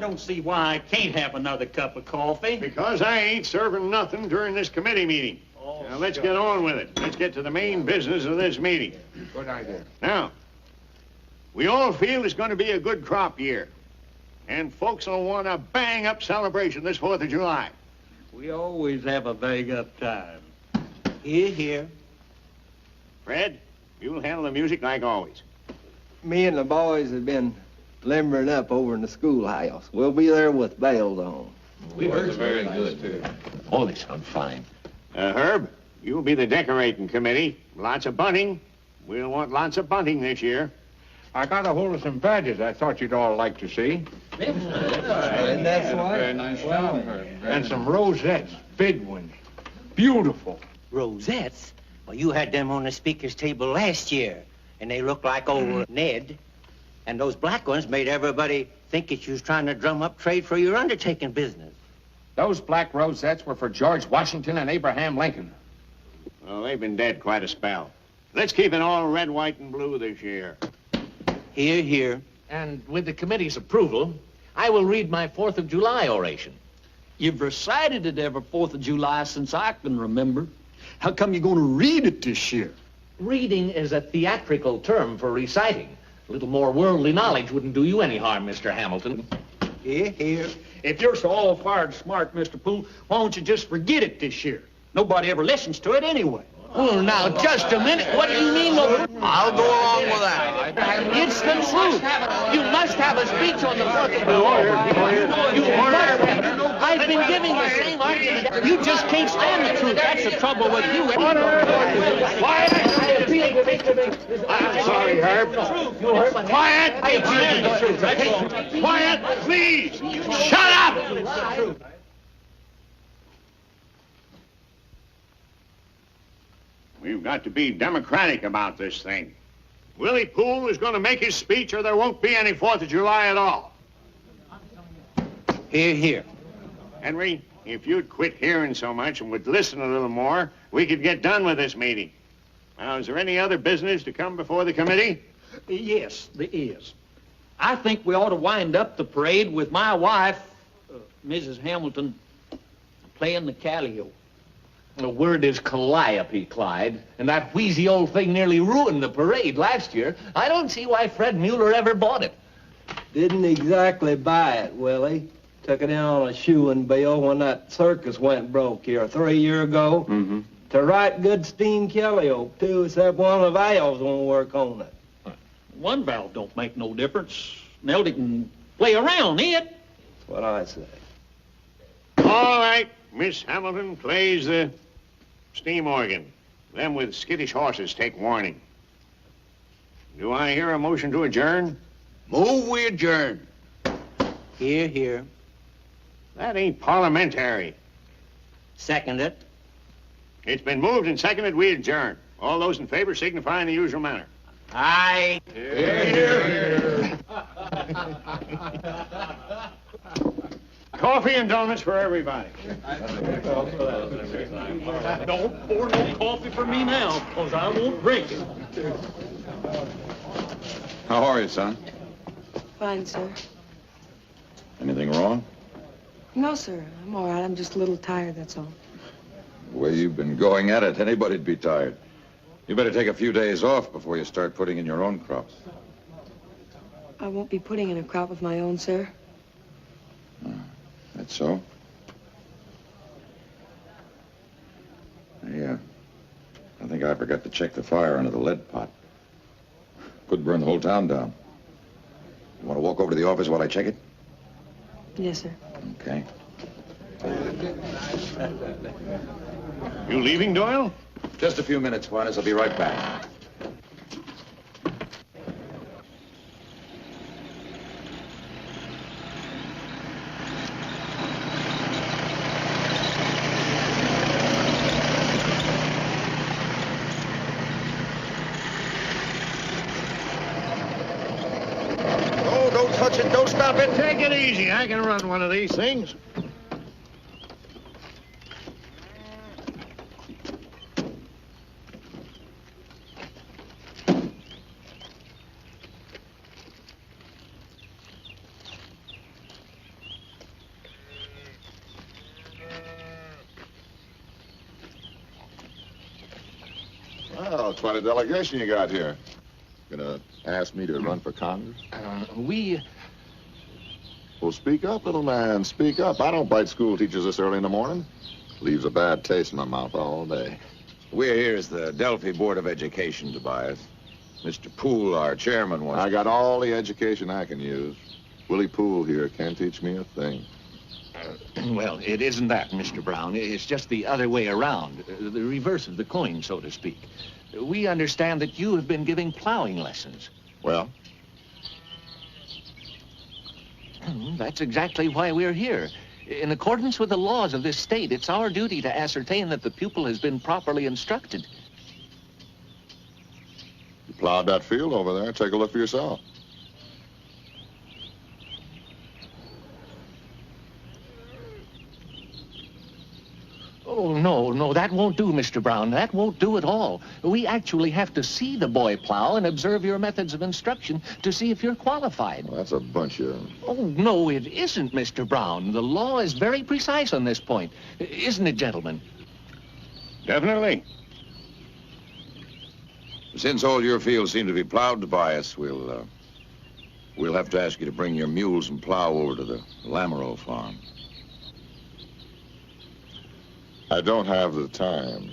don't see why I can't have another cup of coffee. Because I ain't serving nothing during this committee meeting. Oh, Now, let's get on with it. Let's get to the main business of this meeting. Good idea. Now, we all feel it's going to be a good crop year. And folks will want a bang-up celebration this 4th of July. We always have a bang-up time. Here, here. Fred, you'll handle the music like always. Me and the boys have been limbering up over in the schoolhouse. We'll be there with bells on. We heard very good, too. Oh, they sound fine. Herb, you'll be the decorating committee. Lots of bunting. We'll want lots of bunting this year. I got a hold of some badges I thought you'd all like to see. And that's why. Very nice job, Herb. And some rosettes, big ones. Beautiful. Rosettes? Well, you had them on the speaker's table last year, and they looked like old Ned. And those black ones made everybody think that you was trying to drum up trade for your undertaking business. Those black rosettes were for George Washington and Abraham Lincoln. Well, they've been dead quite a spell. Let's keep it all red, white, and blue this year. Here, here. And with the committee's approval, I will read my 4th of July oration. You've recited it every 4th of July since I can remember. How come you're going to read it this year? Reading is a theatrical term for reciting. A little more worldly knowledge wouldn't do you any harm, Mr. Hamilton. Here, here. If you're so all-fired smart, Mr. Poole, why don't you just forget it this year? Nobody ever listens to it anyway. Oh, now, just a minute. What do you mean, Lord? I'll go along with that. It's the truth. You must have a speech on the 4th of July. You must have. I've been giving the same argument. You just can't stand the truth. That's the trouble with you. Quiet! I'm sorry, Herb. Quiet! Quiet, please! Shut up! We've got to be democratic about this thing. Willie Poole is going to make his speech or there won't be any 4th of July at all. Here, here. Henry, if you'd quit hearing so much and would listen a little more, we could get done with this meeting. Now, is there any other business to come before the committee? Yes, there is. I think we ought to wind up the parade with my wife, Mrs. Hamilton, playing the calliope. The word is calliope, Clyde, and that wheezy old thing nearly ruined the parade last year. I don't see why Fred Mueller ever bought it. Didn't exactly buy it, Willie. Took it in on a shoeing bill when that circus went broke here 3 years ago. Mm-hmm. To write good steam calliope, too, except one of the valves won't work on it. One valve don't make no difference. Neldy can play around it. That's what I say. All right, Miss Hamilton plays the steam organ. Them with skittish horses take warning. Do I hear a motion to adjourn? Move, we adjourn. Here, here. That ain't parliamentary. Second it. It's been moved and seconded, we adjourn. All those in favor signify in the usual manner. Aye. Here. Coffee and donuts for everybody. Don't pour no coffee for me now, because I won't drink it. How are you, son? Fine, sir. Anything wrong? No, sir. I'm all right. I'm just a little tired, that's all. The way you've been going at it, anybody'd be tired. You better take a few days off before you start putting in your own crops. I won't be putting in a crop of my own, sir. That's so? I think I forgot to check the fire under the lead pot. Could burn the whole town down. You want to walk over to the office while I check it? Yes, sir. Okay. You leaving, Doyle? Just a few minutes, Juanes. I'll be right back. Oh, don't touch it. Don't stop it. Take it easy. I can run one of these things. quite a delegation you got here. Gonna ask me to run for Congress? Well, speak up, little man. Speak up. I don't bite school teachers this early in the morning. Leaves a bad taste in my mouth all day. We're here as the Delphi Board of Education, Tobias. Mr. Poole, our chairman, wants... I got all the education I can use. Willie Poole here can't teach me a thing. Well, it isn't that, Mr. Brown. It's just the other way around. The reverse of the coin, so to speak. We understand that you have been giving plowing lessons. Well? That's exactly why we're here. In accordance with the laws of this state, it's our duty to ascertain that the pupil has been properly instructed. You plowed that field over there. Take a look for yourself. Oh, no, that won't do, Mr. Brown. That won't do at all. We actually have to see the boy plow and observe your methods of instruction to see if you're qualified. Well, that's a bunch of... Oh, no, it isn't, Mr. Brown. The law is very precise on this point. Isn't it, gentlemen? Definitely. Since all your fields seem to be plowed, Tobias, we'll have to ask you to bring your mules and plow over to the Lamoureux farm. I don't have the time.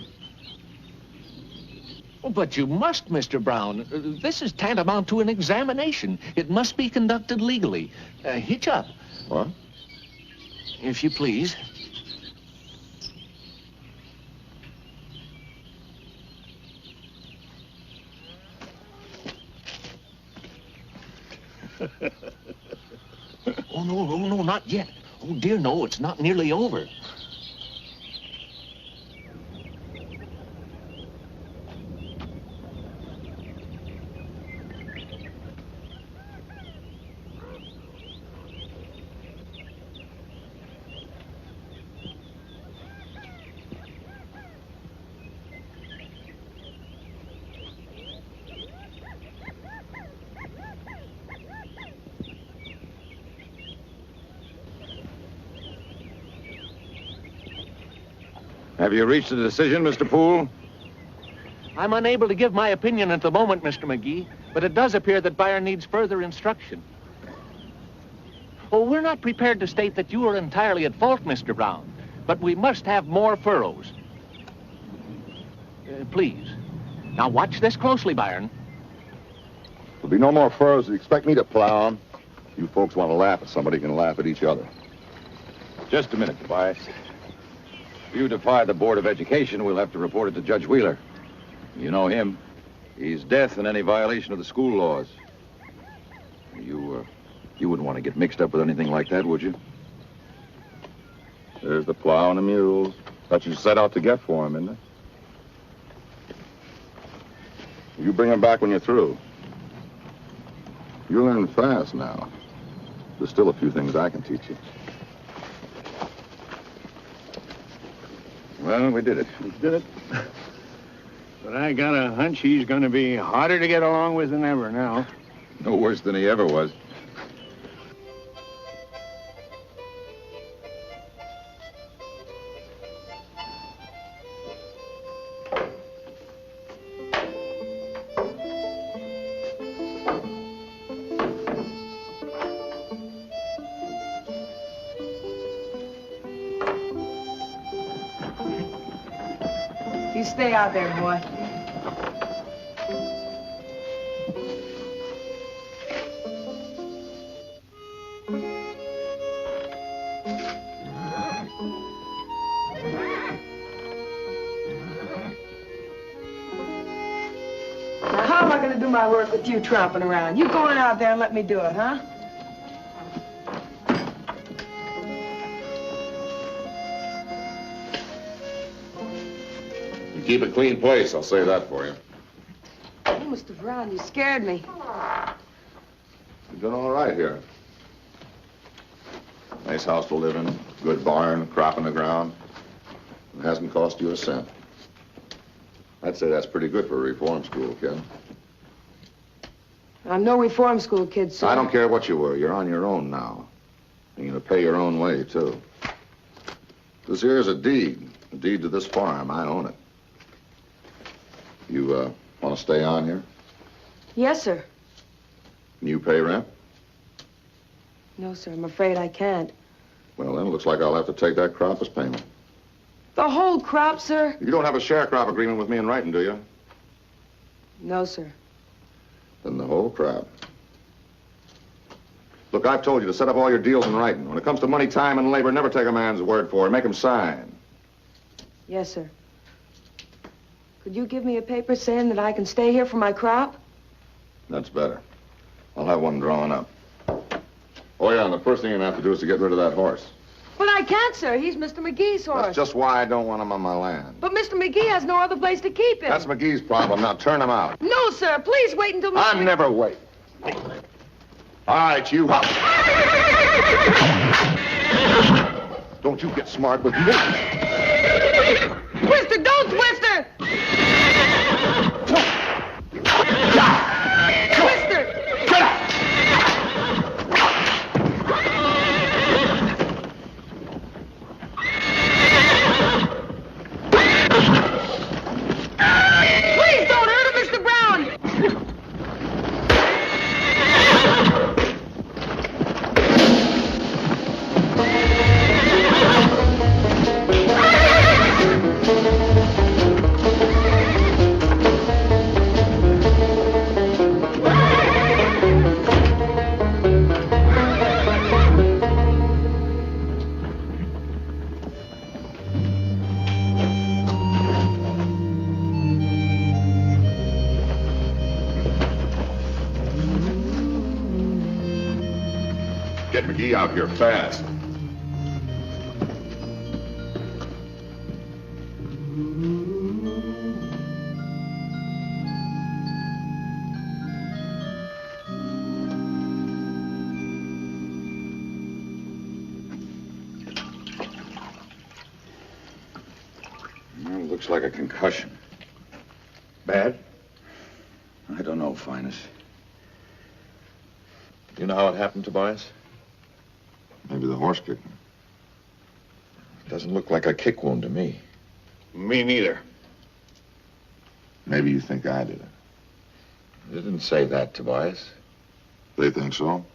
Oh, but you must, Mr. Brown. This is tantamount to an examination. It must be conducted legally. Hitch up. What? If you please. Oh, no, not yet. Oh, dear, no, it's not nearly over. Have you reached a decision, Mr. Poole? I'm unable to give my opinion at the moment, Mr. McGee, but it does appear that Byron needs further instruction. Oh, we're not prepared to state that you are entirely at fault, Mr. Brown, but we must have more furrows. Please. Now watch this closely, Byron. There'll be no more furrows. You expect me to plow 'em? You folks want to laugh at somebody, can laugh at each other. Just a minute, Tobias. If you defy the Board of Education, we'll have to report it to Judge Wheeler. You know him. He's death in any violation of the school laws. You wouldn't want to get mixed up with anything like that, would you? There's the plow and the mules that you set out to get for him, isn't it? You bring him back when you're through. You're learning fast now. There's still a few things I can teach you. Well, we did it. We did it. But I got a hunch he's going to be harder to get along with than ever now. No worse than he ever was. You stay out there, boy. Now, how am I going to do my work with you tromping around? You go on out there and let me do it, huh? You keep a clean place, I'll say that for you. Oh, Mr. Brown, you scared me. You're doing all right here. Nice house to live in, good barn, crop in the ground. It hasn't cost you a cent. I'd say that's pretty good for a reform school kid. I'm no reform school kid, sir. I don't care what you were. You're on your own now. And you're going to pay your own way, too. This here's a deed to this farm. I own it. You Want to stay on here? Yes, sir. Can you pay rent? No, sir, I'm afraid I can't. Well, then it looks like I'll have to take that crop as payment. The whole crop, sir? You don't have a sharecrop agreement with me in writing, do you? No, sir. Then the whole crop. Look, I've told you to set up all your deals in writing. When it comes to money, time, and labor, never take a man's word for it. Make him sign. Yes, sir. Could you give me a paper saying that I can stay here for my crop? That's better. I'll have one drawn up. Oh, yeah, and the first thing you're going to have to do is to get rid of that horse. But I can't, sir. He's Mr. McGee's horse. That's just why I don't want him on my land. But Mr. McGee has no other place to keep him. That's McGee's problem. Now turn him out. No, sir. Please wait until Mr. I'm never waiting. All right, you. Don't you get smart with me. Twister, don't Twister! Twister! Get out! Please don't hurt him, Mr. Brown! Get McGee out here fast. Well, looks like a concussion. Bad? I don't know, Finest. You know how it happened, Tobias? Maybe the horse kicked him. Doesn't look like a kick wound to me. Me neither. Maybe you think I did it. They didn't say that, Tobias. They think so?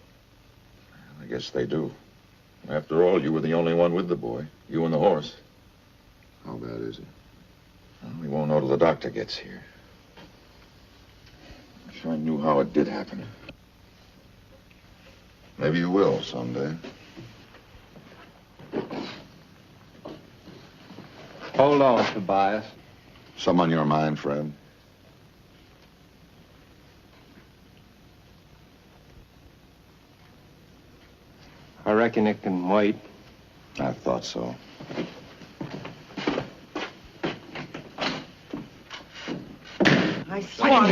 I guess they do. After all, you were the only one with the boy. You and the horse. How bad is he? Well, we won't know till the doctor gets here. I wish I knew how it did happen. Maybe you will someday. Hold on, Tobias. Some on your mind, Fred? I reckon it can wait. I thought so. I swear.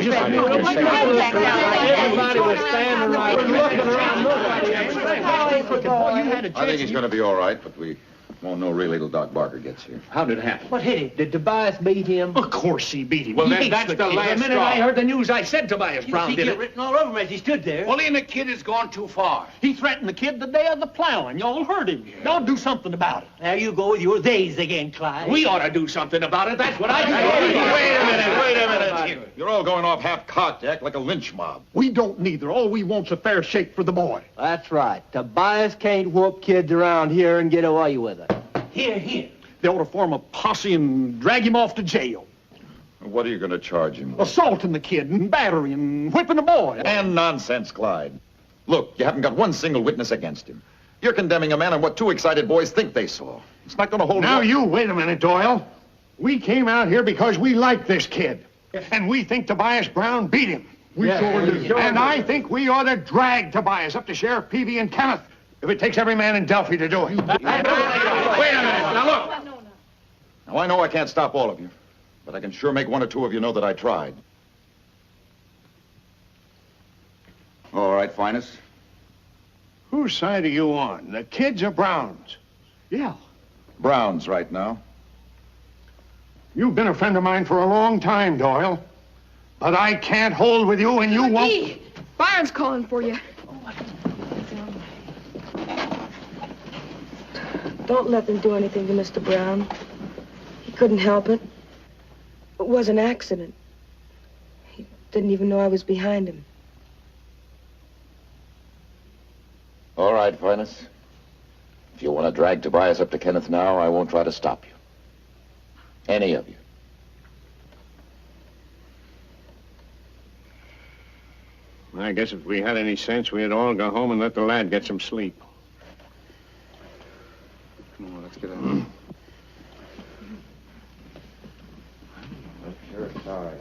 Everybody was standing right looking around. Nobody I think he's going to be all right, but we won't know really till Doc Barker gets here. How did it happen? What hit him? Did Tobias beat him? Of course he beat him. Well, He then hates that's the kid. last The minute straw. I heard the news, I said Tobias Brown did it. written all over me as he stood there. Well, then the kid has gone too far. He threatened the kid the day of the plowing. Y'all heard him. Y'all do something about it. There you go with your days again, Clyde. We ought to do something about it. That's what I do. Wait a minute. You're all going off half-cocked to act like a lynch mob. We don't neither. All we want's a fair shake for the boy. That's right. Tobias can't whoop kids around here and get away with it. Here, here. They ought to form a posse and drag him off to jail. What are you going to charge him with? Assaulting the kid and battery and whipping the boy. And nonsense, Clyde. Look, you haven't got one single witness against him. You're condemning a man on what two excited boys think they saw. It's not going to hold Now up. you wait a minute, Doyle. We came out here because we like this kid. And we think Tobias Brown beat him. We sure do. And I think we ought to drag Tobias up to Sheriff Peavy and Kenneth if it takes every man in Delphi to do it. Wait a minute. Now, look. Now, I know I can't stop all of you, but I can sure make one or two of you know that I tried. All right, Finest. Whose side are you on, the kids or Brown's? Yeah. Brown's right now. You've been a friend of mine for a long time, Doyle. But I can't hold with you and you won't... McGee, Byron's calling for you. Don't let them do anything to Mr. Brown. He couldn't help it. It was an accident. Didn't even know I was behind him. All right, Finus. If you want to drag Tobias up to Kenneth now, I won't try to stop you. Any of you. I guess if we had any sense, we'd all go home and let the lad get some sleep. Come on, let's get out. Sure, sorry.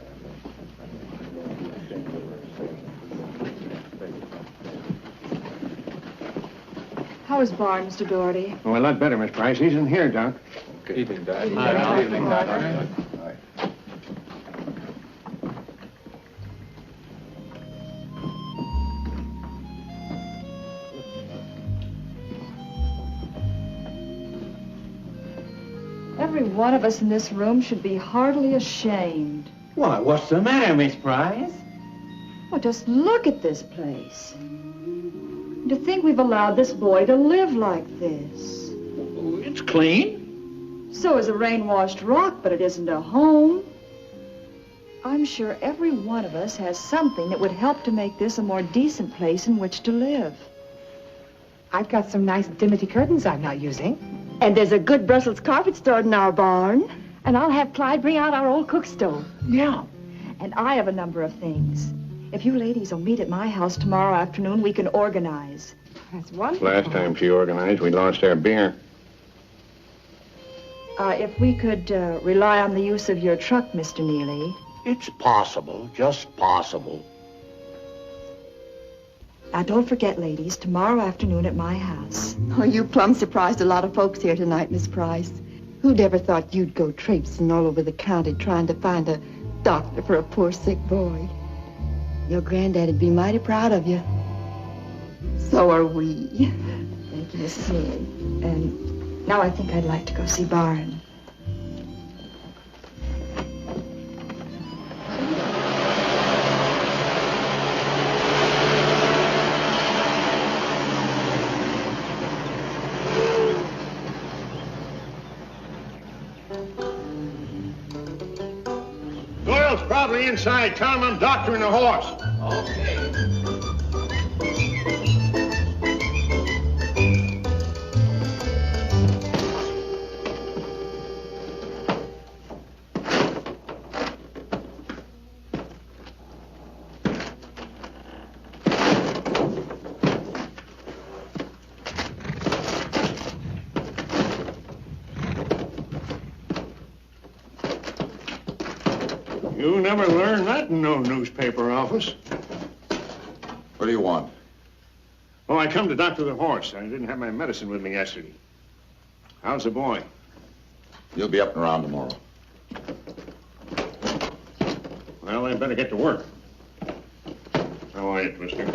How is Barn, Mr. Doherty? Oh, a lot better, Miss Price. He's in here, Doc. Good evening, Doc. Good evening, Doc. Every one of us in this room should be heartily ashamed. Why, what's the matter, Miss Price? Well, just look at this place. To think we've allowed this boy to live like this. It's clean. So is a rain-washed rock, but it isn't a home. I'm sure every one of us has something that would help to make this a more decent place in which to live. I've got some nice dimity curtains I'm not using. And there's a good Brussels carpet stored in our barn. And I'll have Clyde bring out our old cook stove. Yeah. And I have a number of things. If you ladies will meet at my house tomorrow afternoon, we can organize. That's wonderful. Last time she organized, we lost our beer. If we could rely on the use of your truck, Mr. Neely. It's possible, just possible. Now, don't forget, ladies, tomorrow afternoon at my house. Oh, you plumb surprised a lot of folks here tonight, Miss Price. Who'd ever thought you'd go traipsing all over the county trying to find a doctor for a poor sick boy? Your granddaddy'd be mighty proud of you. So are we. Thank you, Mrs. Neely. And now I think I'd like to go see Barn. Doyle's probably inside. Tell him I'm doctoring the horse. Okay. You never learn that in no newspaper office. What do you want? Oh, I come to doctor the horse. I didn't have my medicine with me yesterday. How's the boy? You'll be up and around tomorrow. Well, I better get to work. How are you, Twister?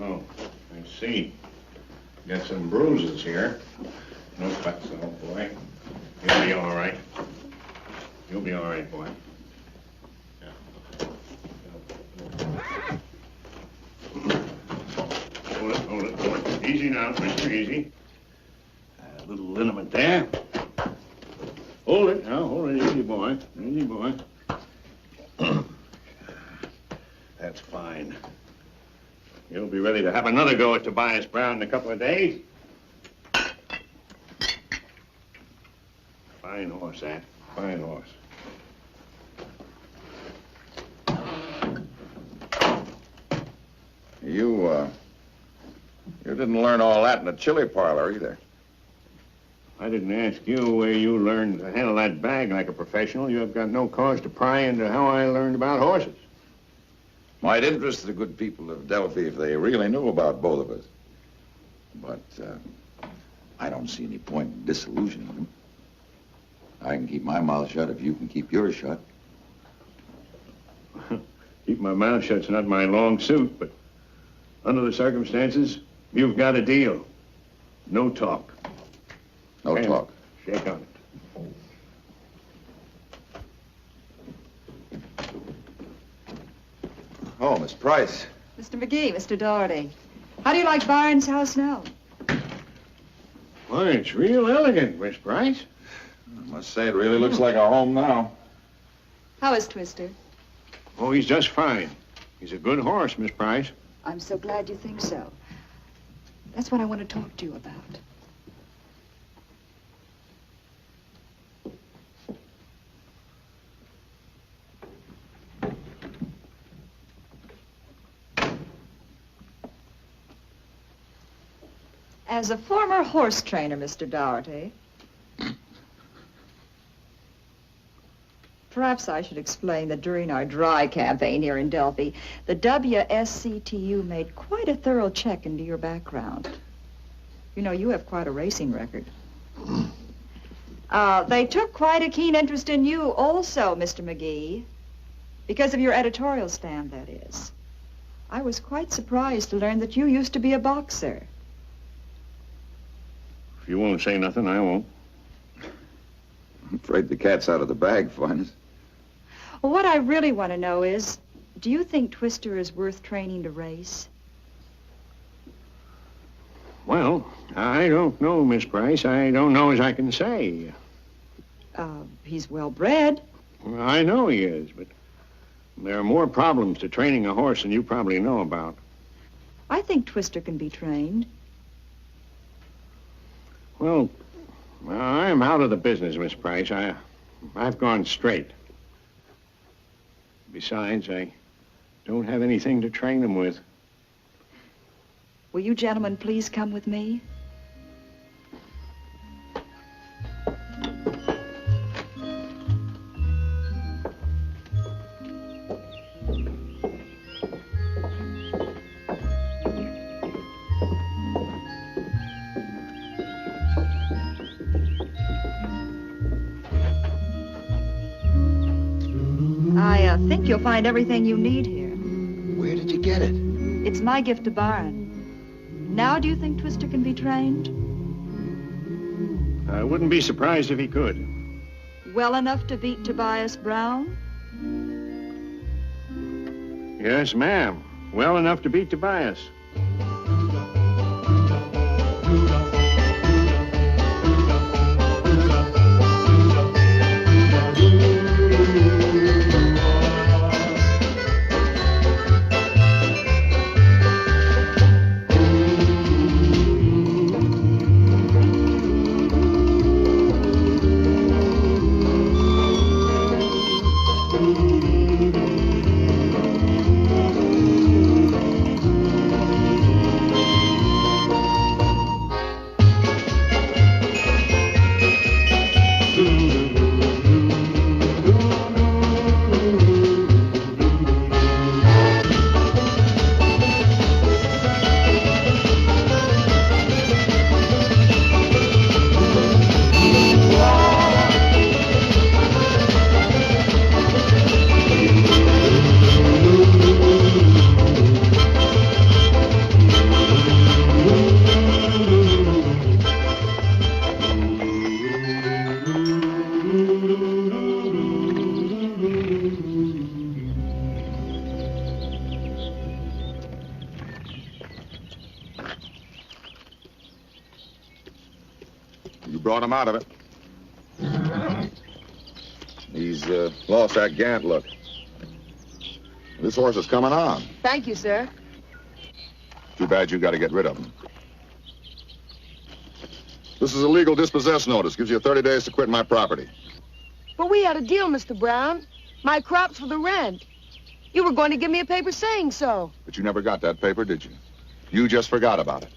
Oh, I see. Got some bruises here. No cuts, though, boy. You'll be all right. You'll be all right, boy. Yeah. Hold it. Easy now, Mr. Easy. A little liniment there. Hold it now, hold it. Easy, boy. Easy, boy. That's fine. You'll be ready to have another go at Tobias Brown in a couple of days. Fine horse, that. Fine horse. You didn't learn all that in the chili parlor either. I didn't ask you where you learned to handle that bag like a professional. You have got no cause to pry into how I learned about horses. Might interest the good people of Delphi if they really knew about both of us. But I don't see any point in disillusioning them. I can keep my mouth shut if you can keep yours shut. Keep my mouth shut's not my long suit, but under the circumstances, you've got a deal. No talk. No talk. Shake on it. Oh, Miss Price. Mr. McGee, Mr. Doherty. How do you like Barnes' house now? Why, it's real elegant, Miss Price. I must say, it really looks like a home now. How is Twister? Oh, he's just fine. He's a good horse, Miss Price. I'm so glad you think so. That's what I want to talk to you about. As a former horse trainer, Mr. Dougherty, perhaps I should explain that during our dry campaign here in Delphi, the WSCTU made quite a thorough check into your background. You know, you have quite a racing record. They took quite a keen interest in you also, Mr. McGee, because of your editorial stand, that is. I was quite surprised to learn that you used to be a boxer. If you won't say nothing, I won't. I'm afraid the cat's out of the bag, Finest. Well, what I really want to know is, do you think Twister is worth training to race? Well, I don't know, Miss Price. I don't know as I can say. He's well bred. Well, I know he is, but there are more problems to training a horse than you probably know about. I think Twister can be trained. Well, I'm out of the business, Miss Price. I've gone straight. Besides, I don't have anything to train him with. Will you gentlemen please come with me? I think you'll find everything you need here. Where did you get it? It's my gift to Byron. Now, do you think Twister can be trained? I wouldn't be surprised if he could. Well enough to beat Tobias Brown? Yes, ma'am. Well enough to beat Tobias. Brought him out of it. He's lost that gant look. This horse is coming on. Thank you, sir. Too bad you got to get rid of him. This is a legal dispossess notice. Gives you 30 days to quit my property. But we had a deal, Mr. Brown. My crops for the rent. You were going to give me a paper saying so. But you never got that paper, did you? You just forgot about it.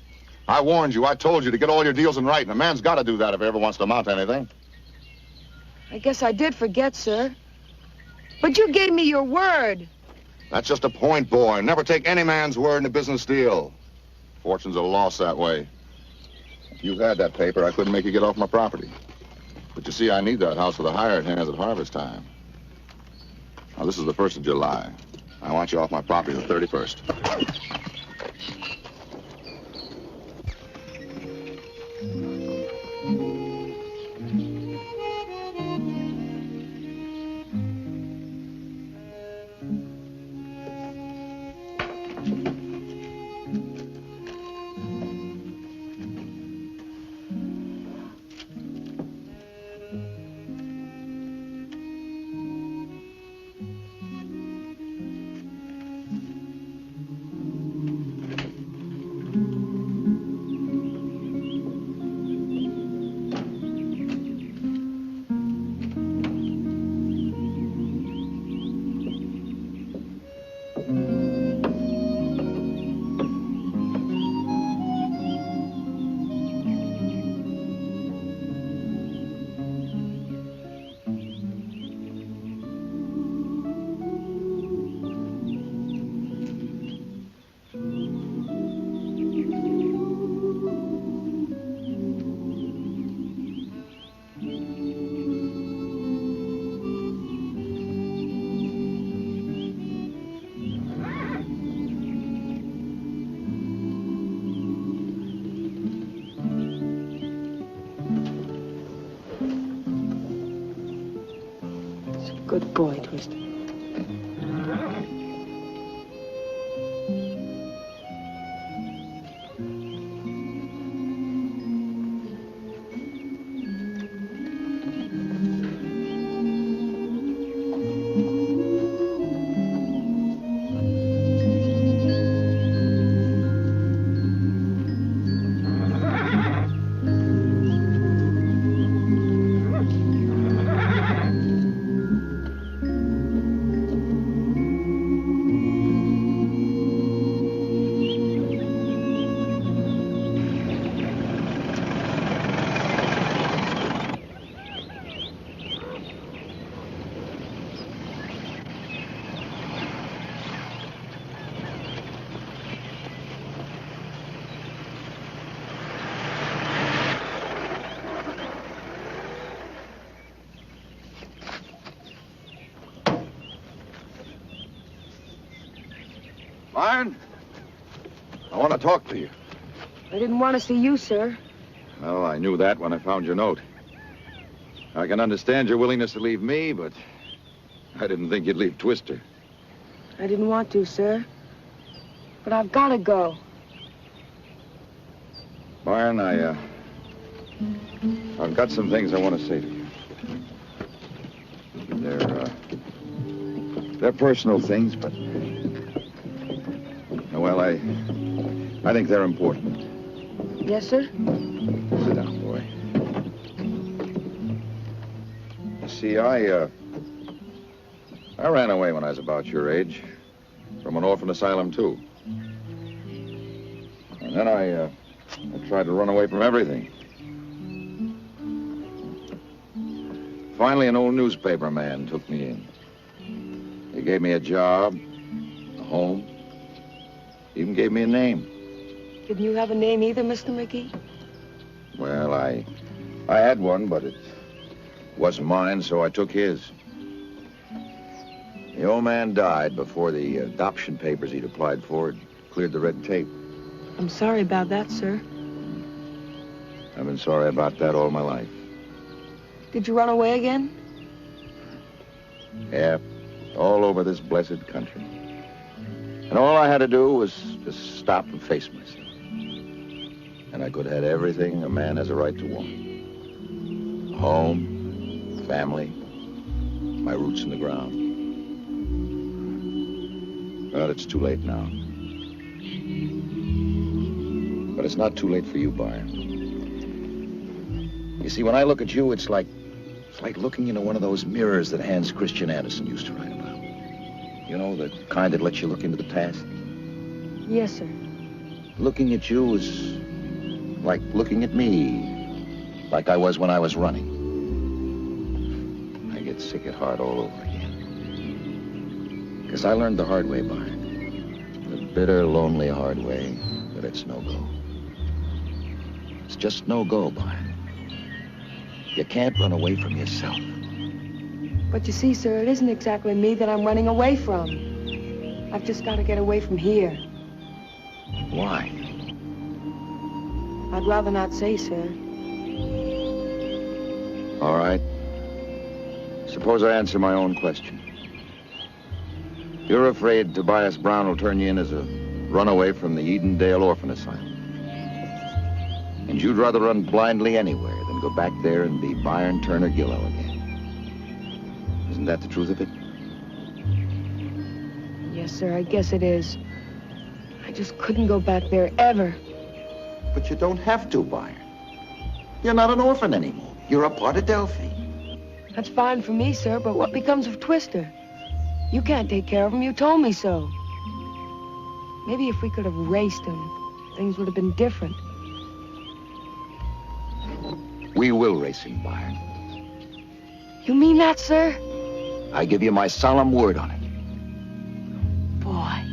I warned you. I told you to get all your deals in writing. A man's got to do that if he ever wants to amount to anything. I guess I did forget, sir. But you gave me your word. That's just a point, boy. Never take any man's word in a business deal. Fortunes are lost that way. If you had that paper, I couldn't make you get off my property. But you see, I need that house for the hired hands at harvest time. Now, this is the 1st of July. I want you off my property the 31st. Good boy, Twister. Byron, I want to talk to you. I didn't want to see you, sir. Well, I knew that when I found your note. I can understand your willingness to leave me, but I didn't think you'd leave Twister. I didn't want to, sir. But I've got to go. Byron, I've got some things I want to say to you. They're personal things, but, well, I think they're important. Yes, sir? Sit down, boy. You see, I ran away when I was about your age, from an orphan asylum, too. And then I tried to run away from everything. Finally, an old newspaper man took me in. He gave me a job, a home, even gave me a name. Didn't you have a name either, Mr. McGee? Well, I had one, but it wasn't mine, so I took his. The old man died before the adoption papers he'd applied for had cleared the red tape. I'm sorry about that, sir. I've been sorry about that all my life. Did you run away again? Yeah, all over this blessed country. And all I had to do was just stop and face myself. And I could have had everything a man has a right to want. Home, family, my roots in the ground. But it's too late now. But it's not too late for you, Byron. You see, when I look at you, it's like looking into one of those mirrors that Hans Christian Andersen used to write about. You know, the kind that lets you look into the past? Yes, sir. Looking at you is like looking at me, like I was when I was running. I get sick at heart all over again. Because I learned the hard way, Byron. The bitter, lonely, hard way that it's no go. It's just no go, Byron. You can't run away from yourself. But you see, sir, it isn't exactly me that I'm running away from. I've just got to get away from here. Why? I'd rather not say, sir. All right. Suppose I answer my own question. You're afraid Tobias Brown will turn you in as a runaway from the Edendale Orphan Asylum. And you'd rather run blindly anywhere than go back there and be Byron Turner Gillow again. Isn't that the truth of it? Yes, sir, I guess it is. I just couldn't go back there ever. But you don't have to, Byron. You're not an orphan anymore. You're a part of Delphi. That's fine for me, sir, but what becomes of Twister? You can't take care of him. You told me so. Maybe if we could have raced him, things would have been different. We will race him, Byron. You mean that, sir? I give you my solemn word on it. Boy.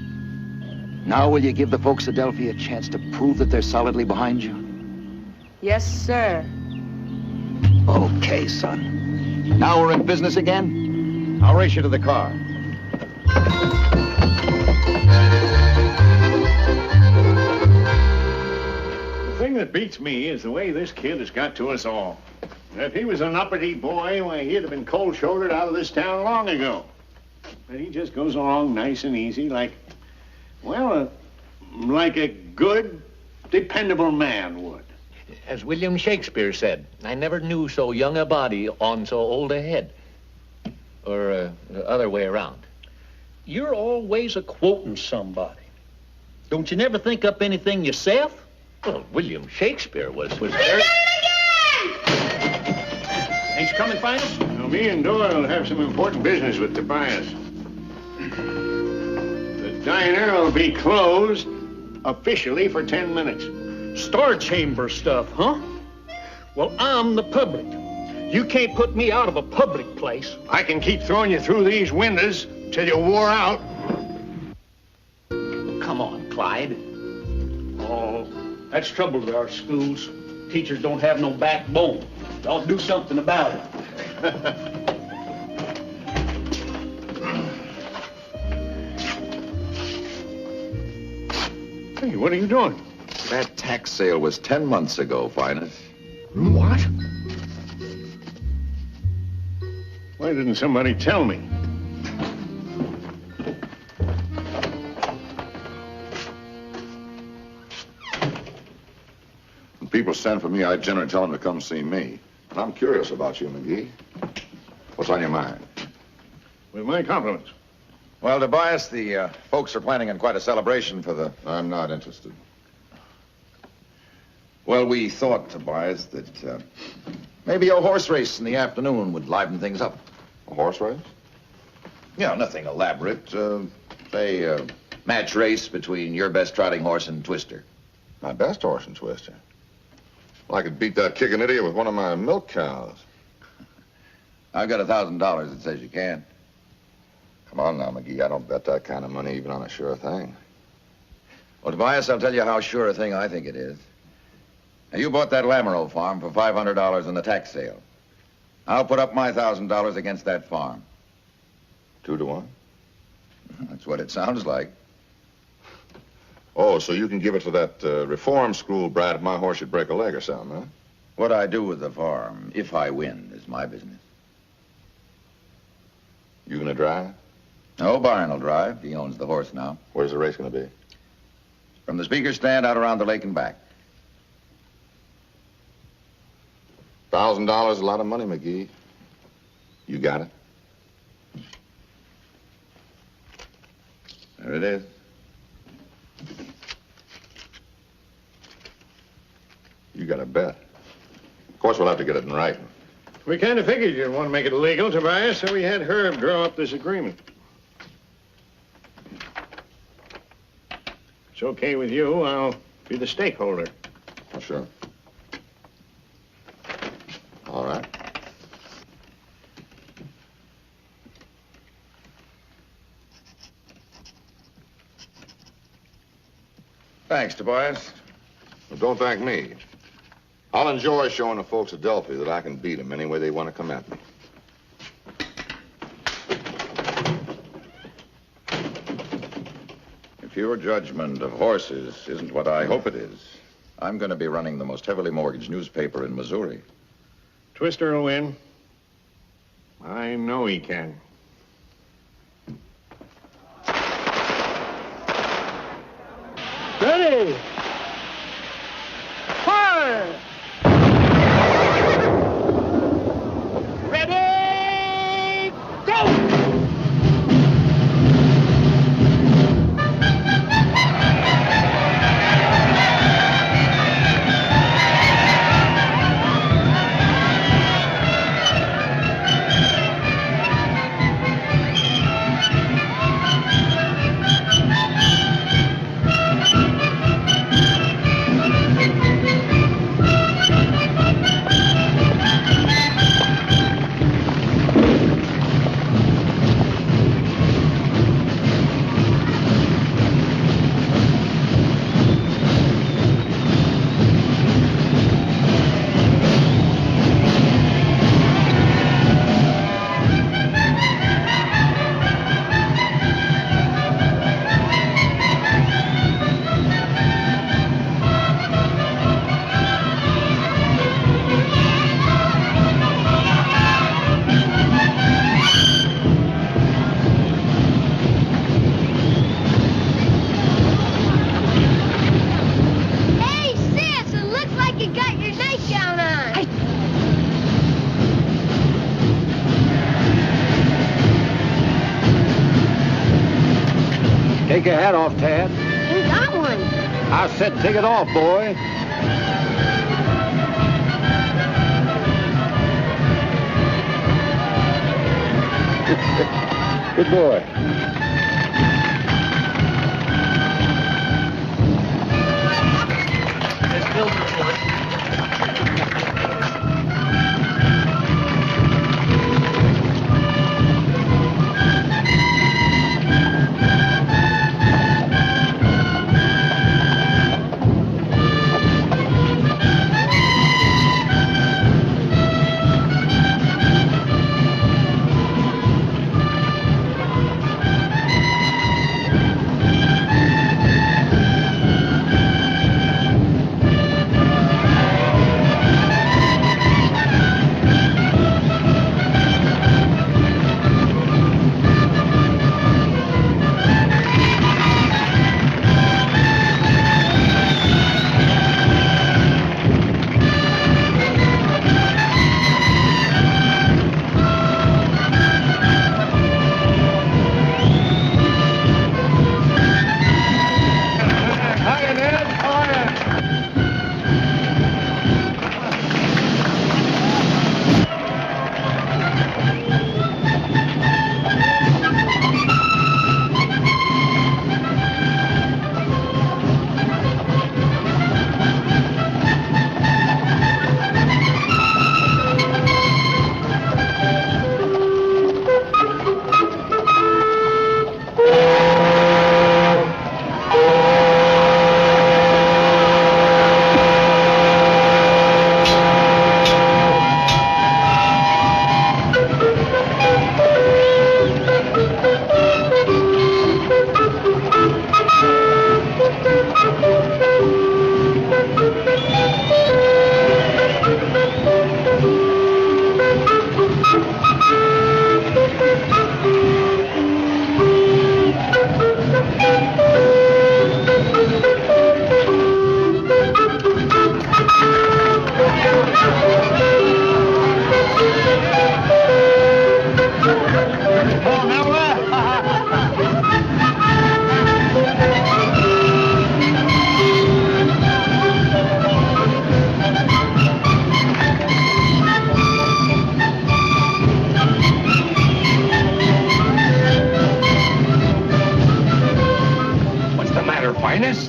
Now will you give the folks of Delphi a chance to prove that they're solidly behind you? Yes, sir. Okay, son. Now we're in business again? I'll race you to the car. The thing that beats me is the way this kid has got to us all. If he was an uppity boy, why, he'd have been cold-shouldered out of this town long ago. But he just goes along nice and easy like, well, like a good, dependable man would. As William Shakespeare said, I never knew so young a body on so old a head. Or the other way around. You're always a-quoting somebody. Don't you never think up anything yourself? Well, William Shakespeare was very... Ain't you coming, Finest? Now, me and Doyle have some important business with Tobias. The diner will be closed officially for 10 minutes. Star Chamber stuff, huh? Well, I'm the public. You can't put me out of a public place. I can keep throwing you through these windows till you're wore out. Come on, Clyde. Oh, that's trouble with our schools. Teachers don't have no backbone. Y'all do something about it. Hey, what are you doing? That tax sale was 10 months ago, Finest. What? Why didn't somebody tell me? When people send for me, I generally tell them to come see me. And I'm curious about you, McGee. What's on your mind? With my compliments. Well, Tobias, the folks are planning on quite a celebration for the... I'm not interested. Well, we thought, Tobias, that maybe a horse race in the afternoon would liven things up. A horse race? Yeah, nothing elaborate. Say, a match race between your best trotting horse and Twister. My best horse and Twister? Well, I could beat that kicking idiot with one of my milk cows. I've got $1,000 that says you can. Come on now, McGee. I don't bet that kind of money even on a sure thing. Well, Tobias, I'll tell you how sure a thing I think it is. Now, you bought that Lamoureux farm for $500 in the tax sale. I'll put up my $1,000 against that farm. 2 to 1? That's what it sounds like. Oh, so you can give it to that reform school brat if my horse should break a leg or something, huh? What I do with the farm, if I win, is my business. You gonna drive? No, Byron will drive. He owns the horse now. Where's the race gonna be? From the speaker's stand out around the lake and back. $1,000 is a lot of money, McGee. You got it? There it is. You got a bet. Of course, we'll have to get it in writing. We kind of figured you'd want to make it illegal, Tobias, so we had Herb draw up this agreement. It's okay with you, I'll be the stakeholder. Oh, sure. All right. Thanks, Tobias. Well, don't thank me. I'll enjoy showing the folks at Delphi that I can beat them any way they want to come at me. If your judgment of horses isn't what I hope it is, I'm going to be running the most heavily mortgaged newspaper in Missouri. Twister will win. I know he can. Ready! Fire! Ready! Go! Take your hat off, Tad. Ain't got one. I said take it off, boy. Good boy.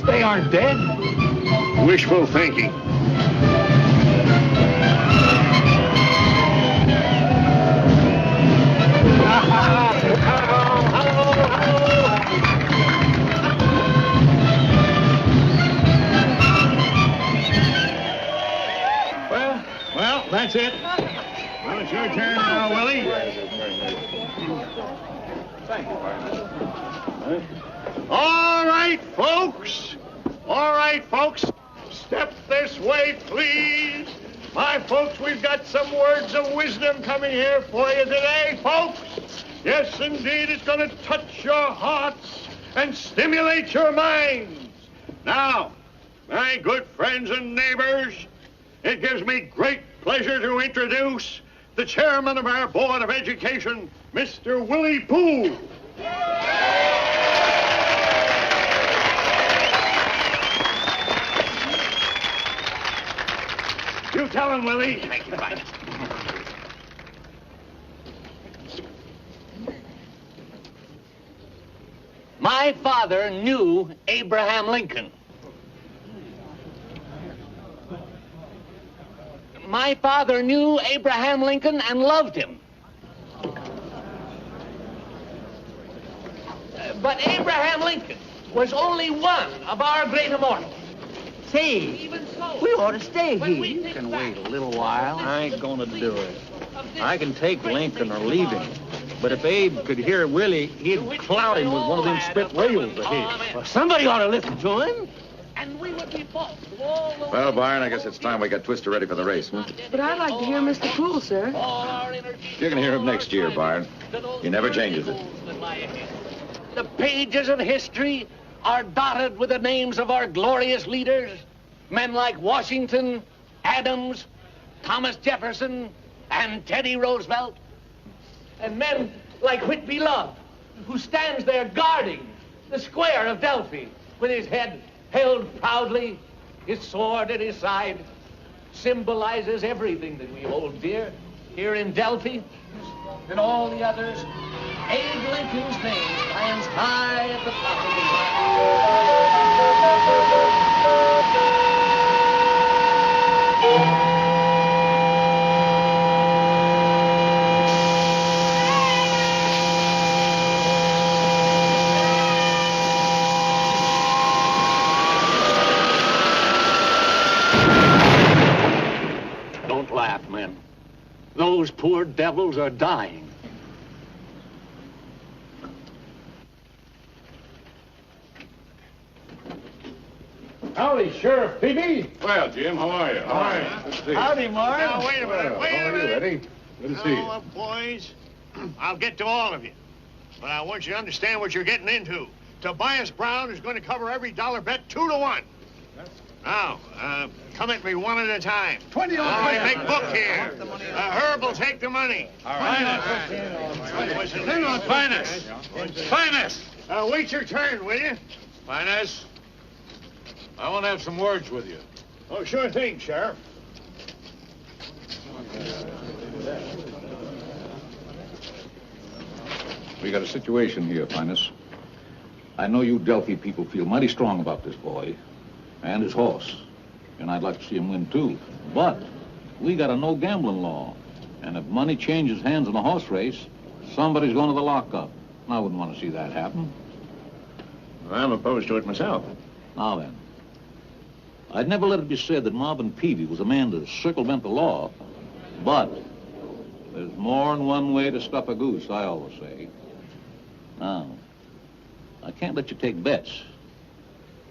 They aren't dead. Wishful thinking. Well, that's it. Well, it's your turn now, Willie. Thank you, Barney. All right, folks. All right, folks. Step this way, please. My folks, we've got some words of wisdom coming here for you today, folks. Yes, indeed, it's going to touch your hearts and stimulate your minds. Now, my good friends and neighbors, it gives me great pleasure to introduce the chairman of our Board of Education, Mr. Willie Poole. You tell him, Willie. Thank you, Barney. My father knew Abraham Lincoln. My father knew Abraham Lincoln and loved him. But Abraham Lincoln was only one of our great immortals. Say, we ought to stay here. You can wait a little while. I ain't gonna do it. I can take Lincoln or leave him. But if Abe could hear Willie, he'd clout him with one of them spit rails of his. Well, somebody ought to listen to him. And we would be false. Well, Byron, I guess it's time we got Twister ready for the race, huh? But I'd like to hear Mr. Poole, sir. You're going to hear him next year, Byron. He never changes it. The pages of history are dotted with the names of our glorious leaders, men like Washington, Adams, Thomas Jefferson, and Teddy Roosevelt, and men like Whitby Love, who stands there guarding the square of Delphi, with his head held proudly, his sword at his side, symbolizes everything that we hold dear here in Delphi. And all the others, Abe Lincoln's name stands high at the top of Don't laugh, men. Those poor devils are dying. Howdy, Sheriff Peavy. Well, Jim, how are you? All right. Good to see you. Howdy, Mark. Now, wait a minute, wait How a are you, minute. Eddie? Good to see you. Now, boys, I'll get to all of you. But I want you to understand what you're getting into. Tobias Brown is going to cover every dollar bet 2 to 1. Now, come at me one at a time. 20 on I finest. make book here. Herb will take the money. All right. 10 on finest. Finest. Wait your turn, will you? Finest. I want to have some words with you. Oh, sure thing, Sheriff. We got a situation here, Finest. I know you Delphi people feel mighty strong about this boy and his horse, and I'd like to see him win too. But we got a no gambling law, and if money changes hands in a horse race, somebody's going to the lockup. And I wouldn't want to see that happen. I'm opposed to it myself. Now then, I'd never let it be said that Marvin Peavy was a man to circumvent the law, but there's more than one way to stuff a goose, I always say. Now, I can't let you take bets,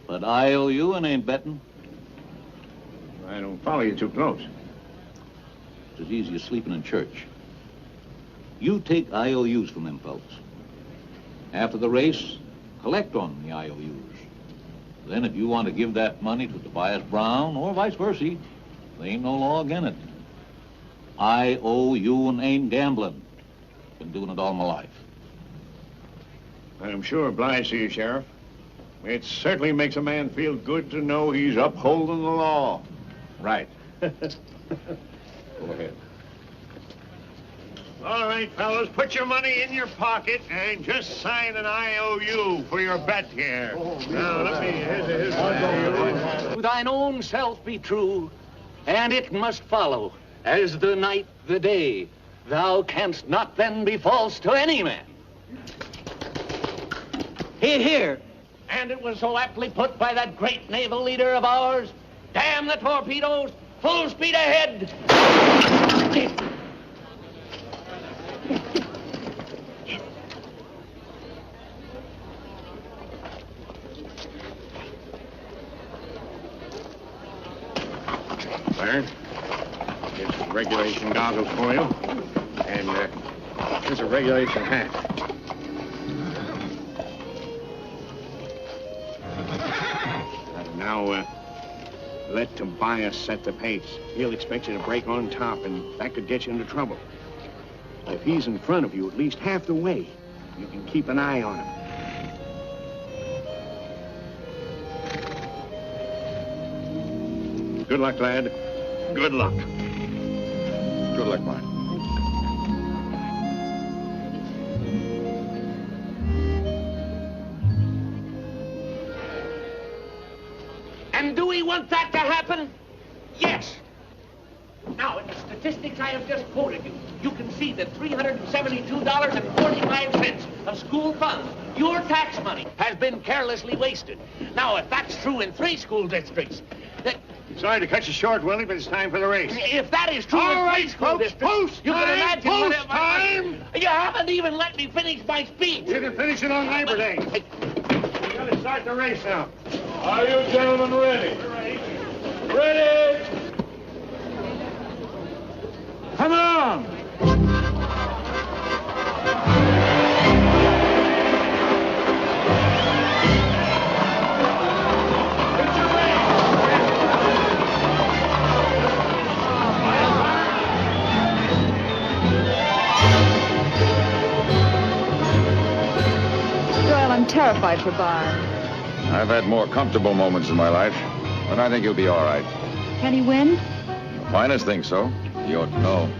but I owe you and ain't betting. I don't follow you too close. It's as easy as sleeping in church. You take IOUs from them folks. After the race, collect on the IOUs. Then if you want to give that money to Tobias Brown, or vice versa, there ain't no law against it. I owe you and ain't gambling. Been doing it all my life. I'm sure obliged to you, Sheriff. It certainly makes a man feel good to know he's upholding the law. Right. Go ahead. All right, fellas, put your money in your pocket and just sign an IOU for your bet here. Now, let me... Here's To thine own self be true, and it must follow, as the night the day. Thou canst not then be false to any man. Here, here. And it was so aptly put by that great naval leader of ours. Damn the torpedoes, full speed ahead. There. Here's some regulation goggles for you. And here's a regulation hat. Now, let Tobias set the pace. He'll expect you to break on top, and that could get you into trouble. If he's in front of you at least half the way, you can keep an eye on him. Good luck, lad. Good luck. Good luck, Mark. And do we want that to happen? Yes. Now, in the statistics I have just quoted you, you can see that $372.45 of school funds, your tax money, has been carelessly wasted. Now, if that's true in 3 school districts, that... Sorry to cut you short, Willie, but it's time for the race. If that is true All in 3 right, school folks, districts, post you can time, imagine post what time. You haven't even let me finish my speech. You can finish it on Labor Day. We gotta start the race now. Are you gentlemen ready? Ready? Come on! terrified for Byron. I've had more comfortable moments in my life, but I think he'll be all right. Can he win? The finest think so. You ought to know.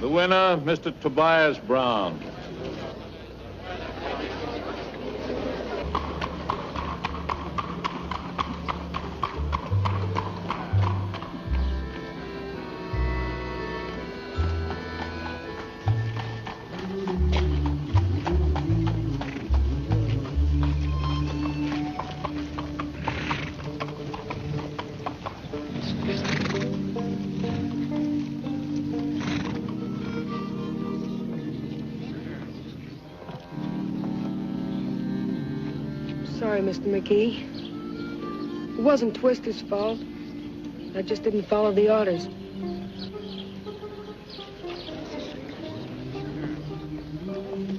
The winner, Mr. Tobias Brown. Sorry, Mr. McGee. It wasn't Twister's fault. I just didn't follow the orders.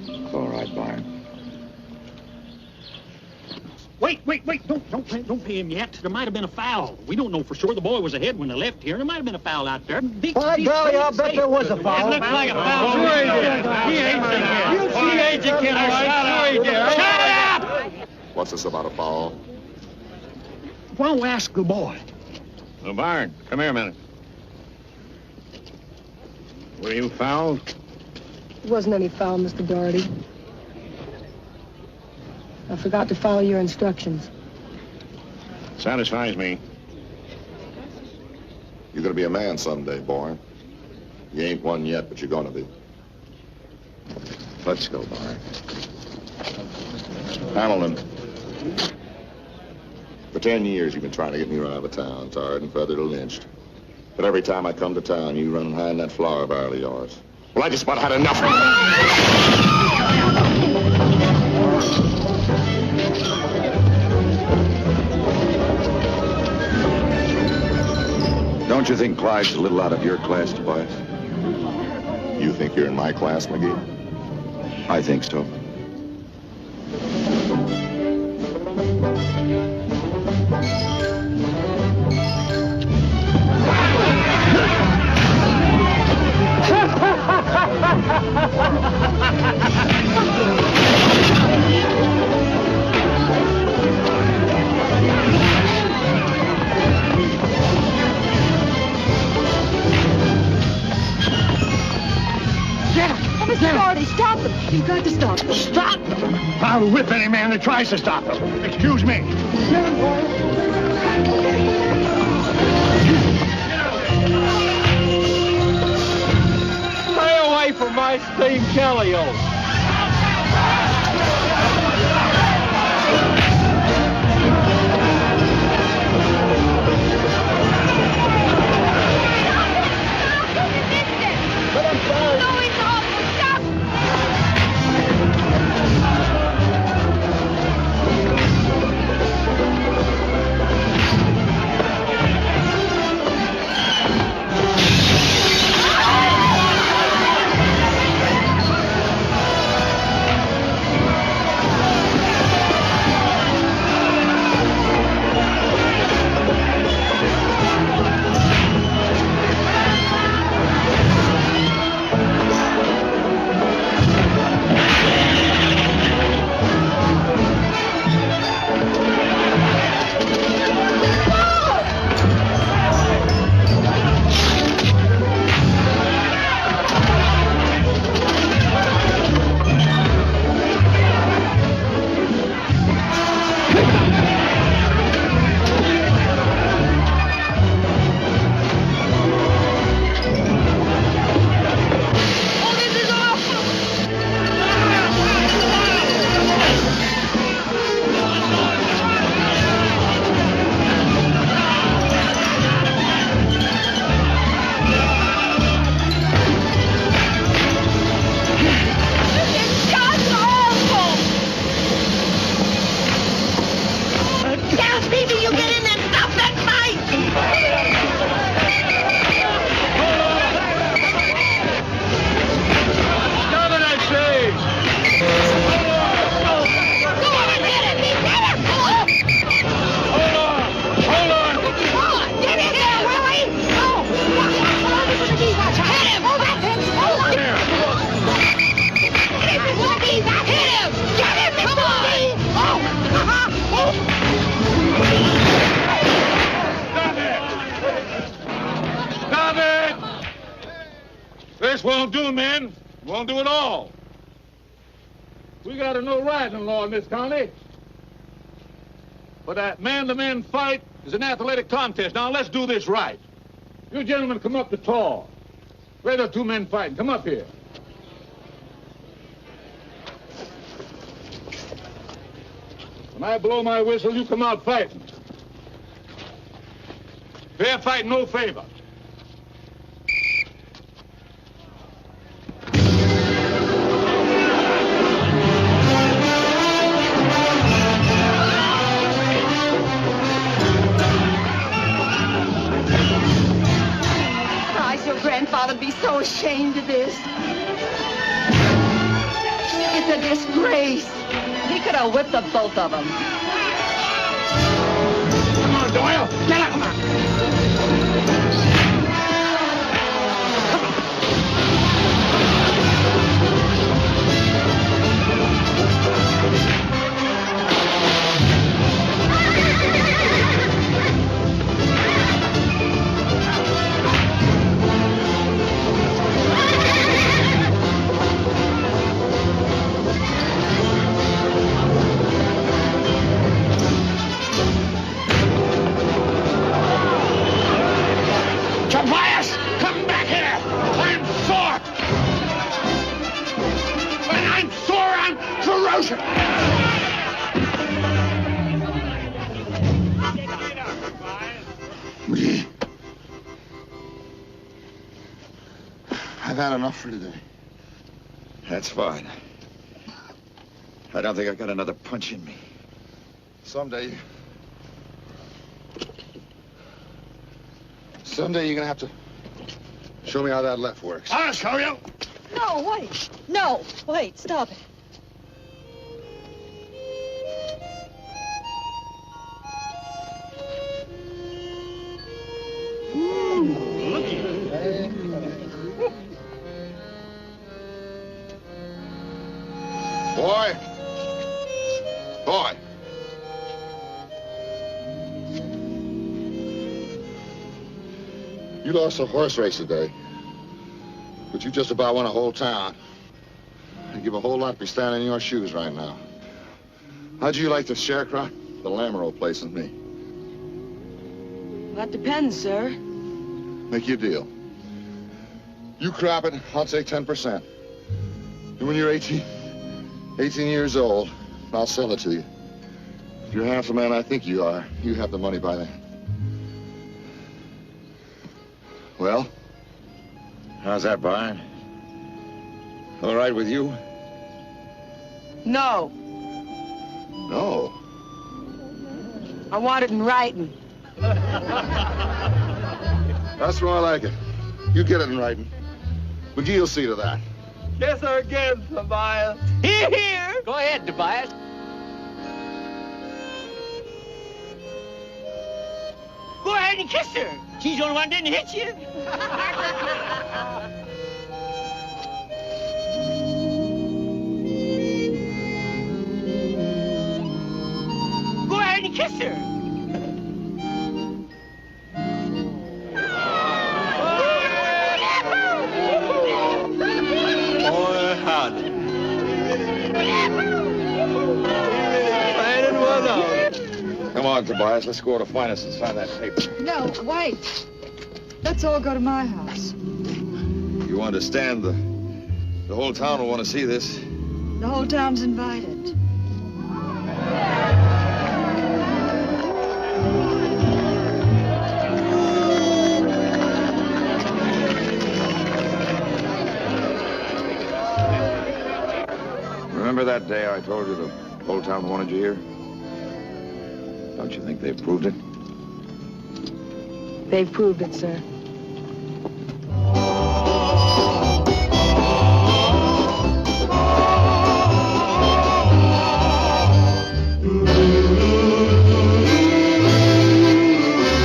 It's all right, Byron. Wait. Don't pay him yet. There might have been a foul. We don't know for sure. The boy was ahead when they left here. There might have been a foul out there. By golly, I'll bet there was a foul. It looks like a foul. Sure he did. He ain't again. You see Agent Killer. Sure he did. Shut up! What's this about a foul? Why don't we ask the boy? Well, Byron, come here a minute. Were you fouled? There wasn't any foul, Mr. Doherty. I forgot to follow your instructions. Satisfies me. You're gonna be a man someday, boy. You ain't one yet, but you're gonna be. Let's go, Byron. Hamilton. For 10 years, you've been trying to get me run out of town, tarred and feathered and lynched. But every time I come to town, you run and hide in that flour barrel of yours. Well, I just about had enough of it. Don't you think Clyde's a little out of your class, Tobias? You think you're in my class, McGee? I think so. Mr. Doherty, stop them. You've got to stop them. Stop them! I'll whip any man that tries to stop them. Excuse me. Stay away from my steam Kellyo. This won't do, men. Won't do at all. We got a no riding law in this county. But that man-to-man fight is an athletic contest. Now, let's do this right. You gentlemen come up to tall. Where are the two men fighting? Come up here. When I blow my whistle, you come out fighting. Fair fight, no favor. Your grandfather'd be so ashamed of this. It's a disgrace. He could have whipped the both of them. Come on, Doyle. Get up. Come on. Tobias, come back here! I'm sore! When I'm sore, I'm ferocious! McGee, I've had enough for today. That's fine. I don't think I got another punch in me. Someday you're gonna have to show me how that left works. I'll show you. No, wait. No, wait, stop it. Boy! Boy! You lost a horse race today, but you just about won a whole town. I'd give a whole lot to be standing in your shoes right now. How'd you like the sharecrop? The Lamoureux place with me. That depends, sir. Make you a deal. You crop it, I'll take 10%. And when you're 18 years old, I'll sell it to you. If you're half the man I think you are, you have the money by then. Well? How's that, Brian? All right with you? No, No. I want it in writing. That's where I like it. You get it in writing. McGee will see to that. Kiss her again, Tobias. Here, here. Go ahead, Tobias. Go ahead and kiss her. She's the only one that didn't hit you. Go ahead and kiss her. Boy, howdy. Painted one out. Come on, Tobias. Let's go to finance and sign that paper. No, wait. Let's all go to my house. You understand the whole town will want to see this. The whole town's invited. Remember that day I told you the whole town wanted you here? Don't you think they've proved it? They've proved it, sir.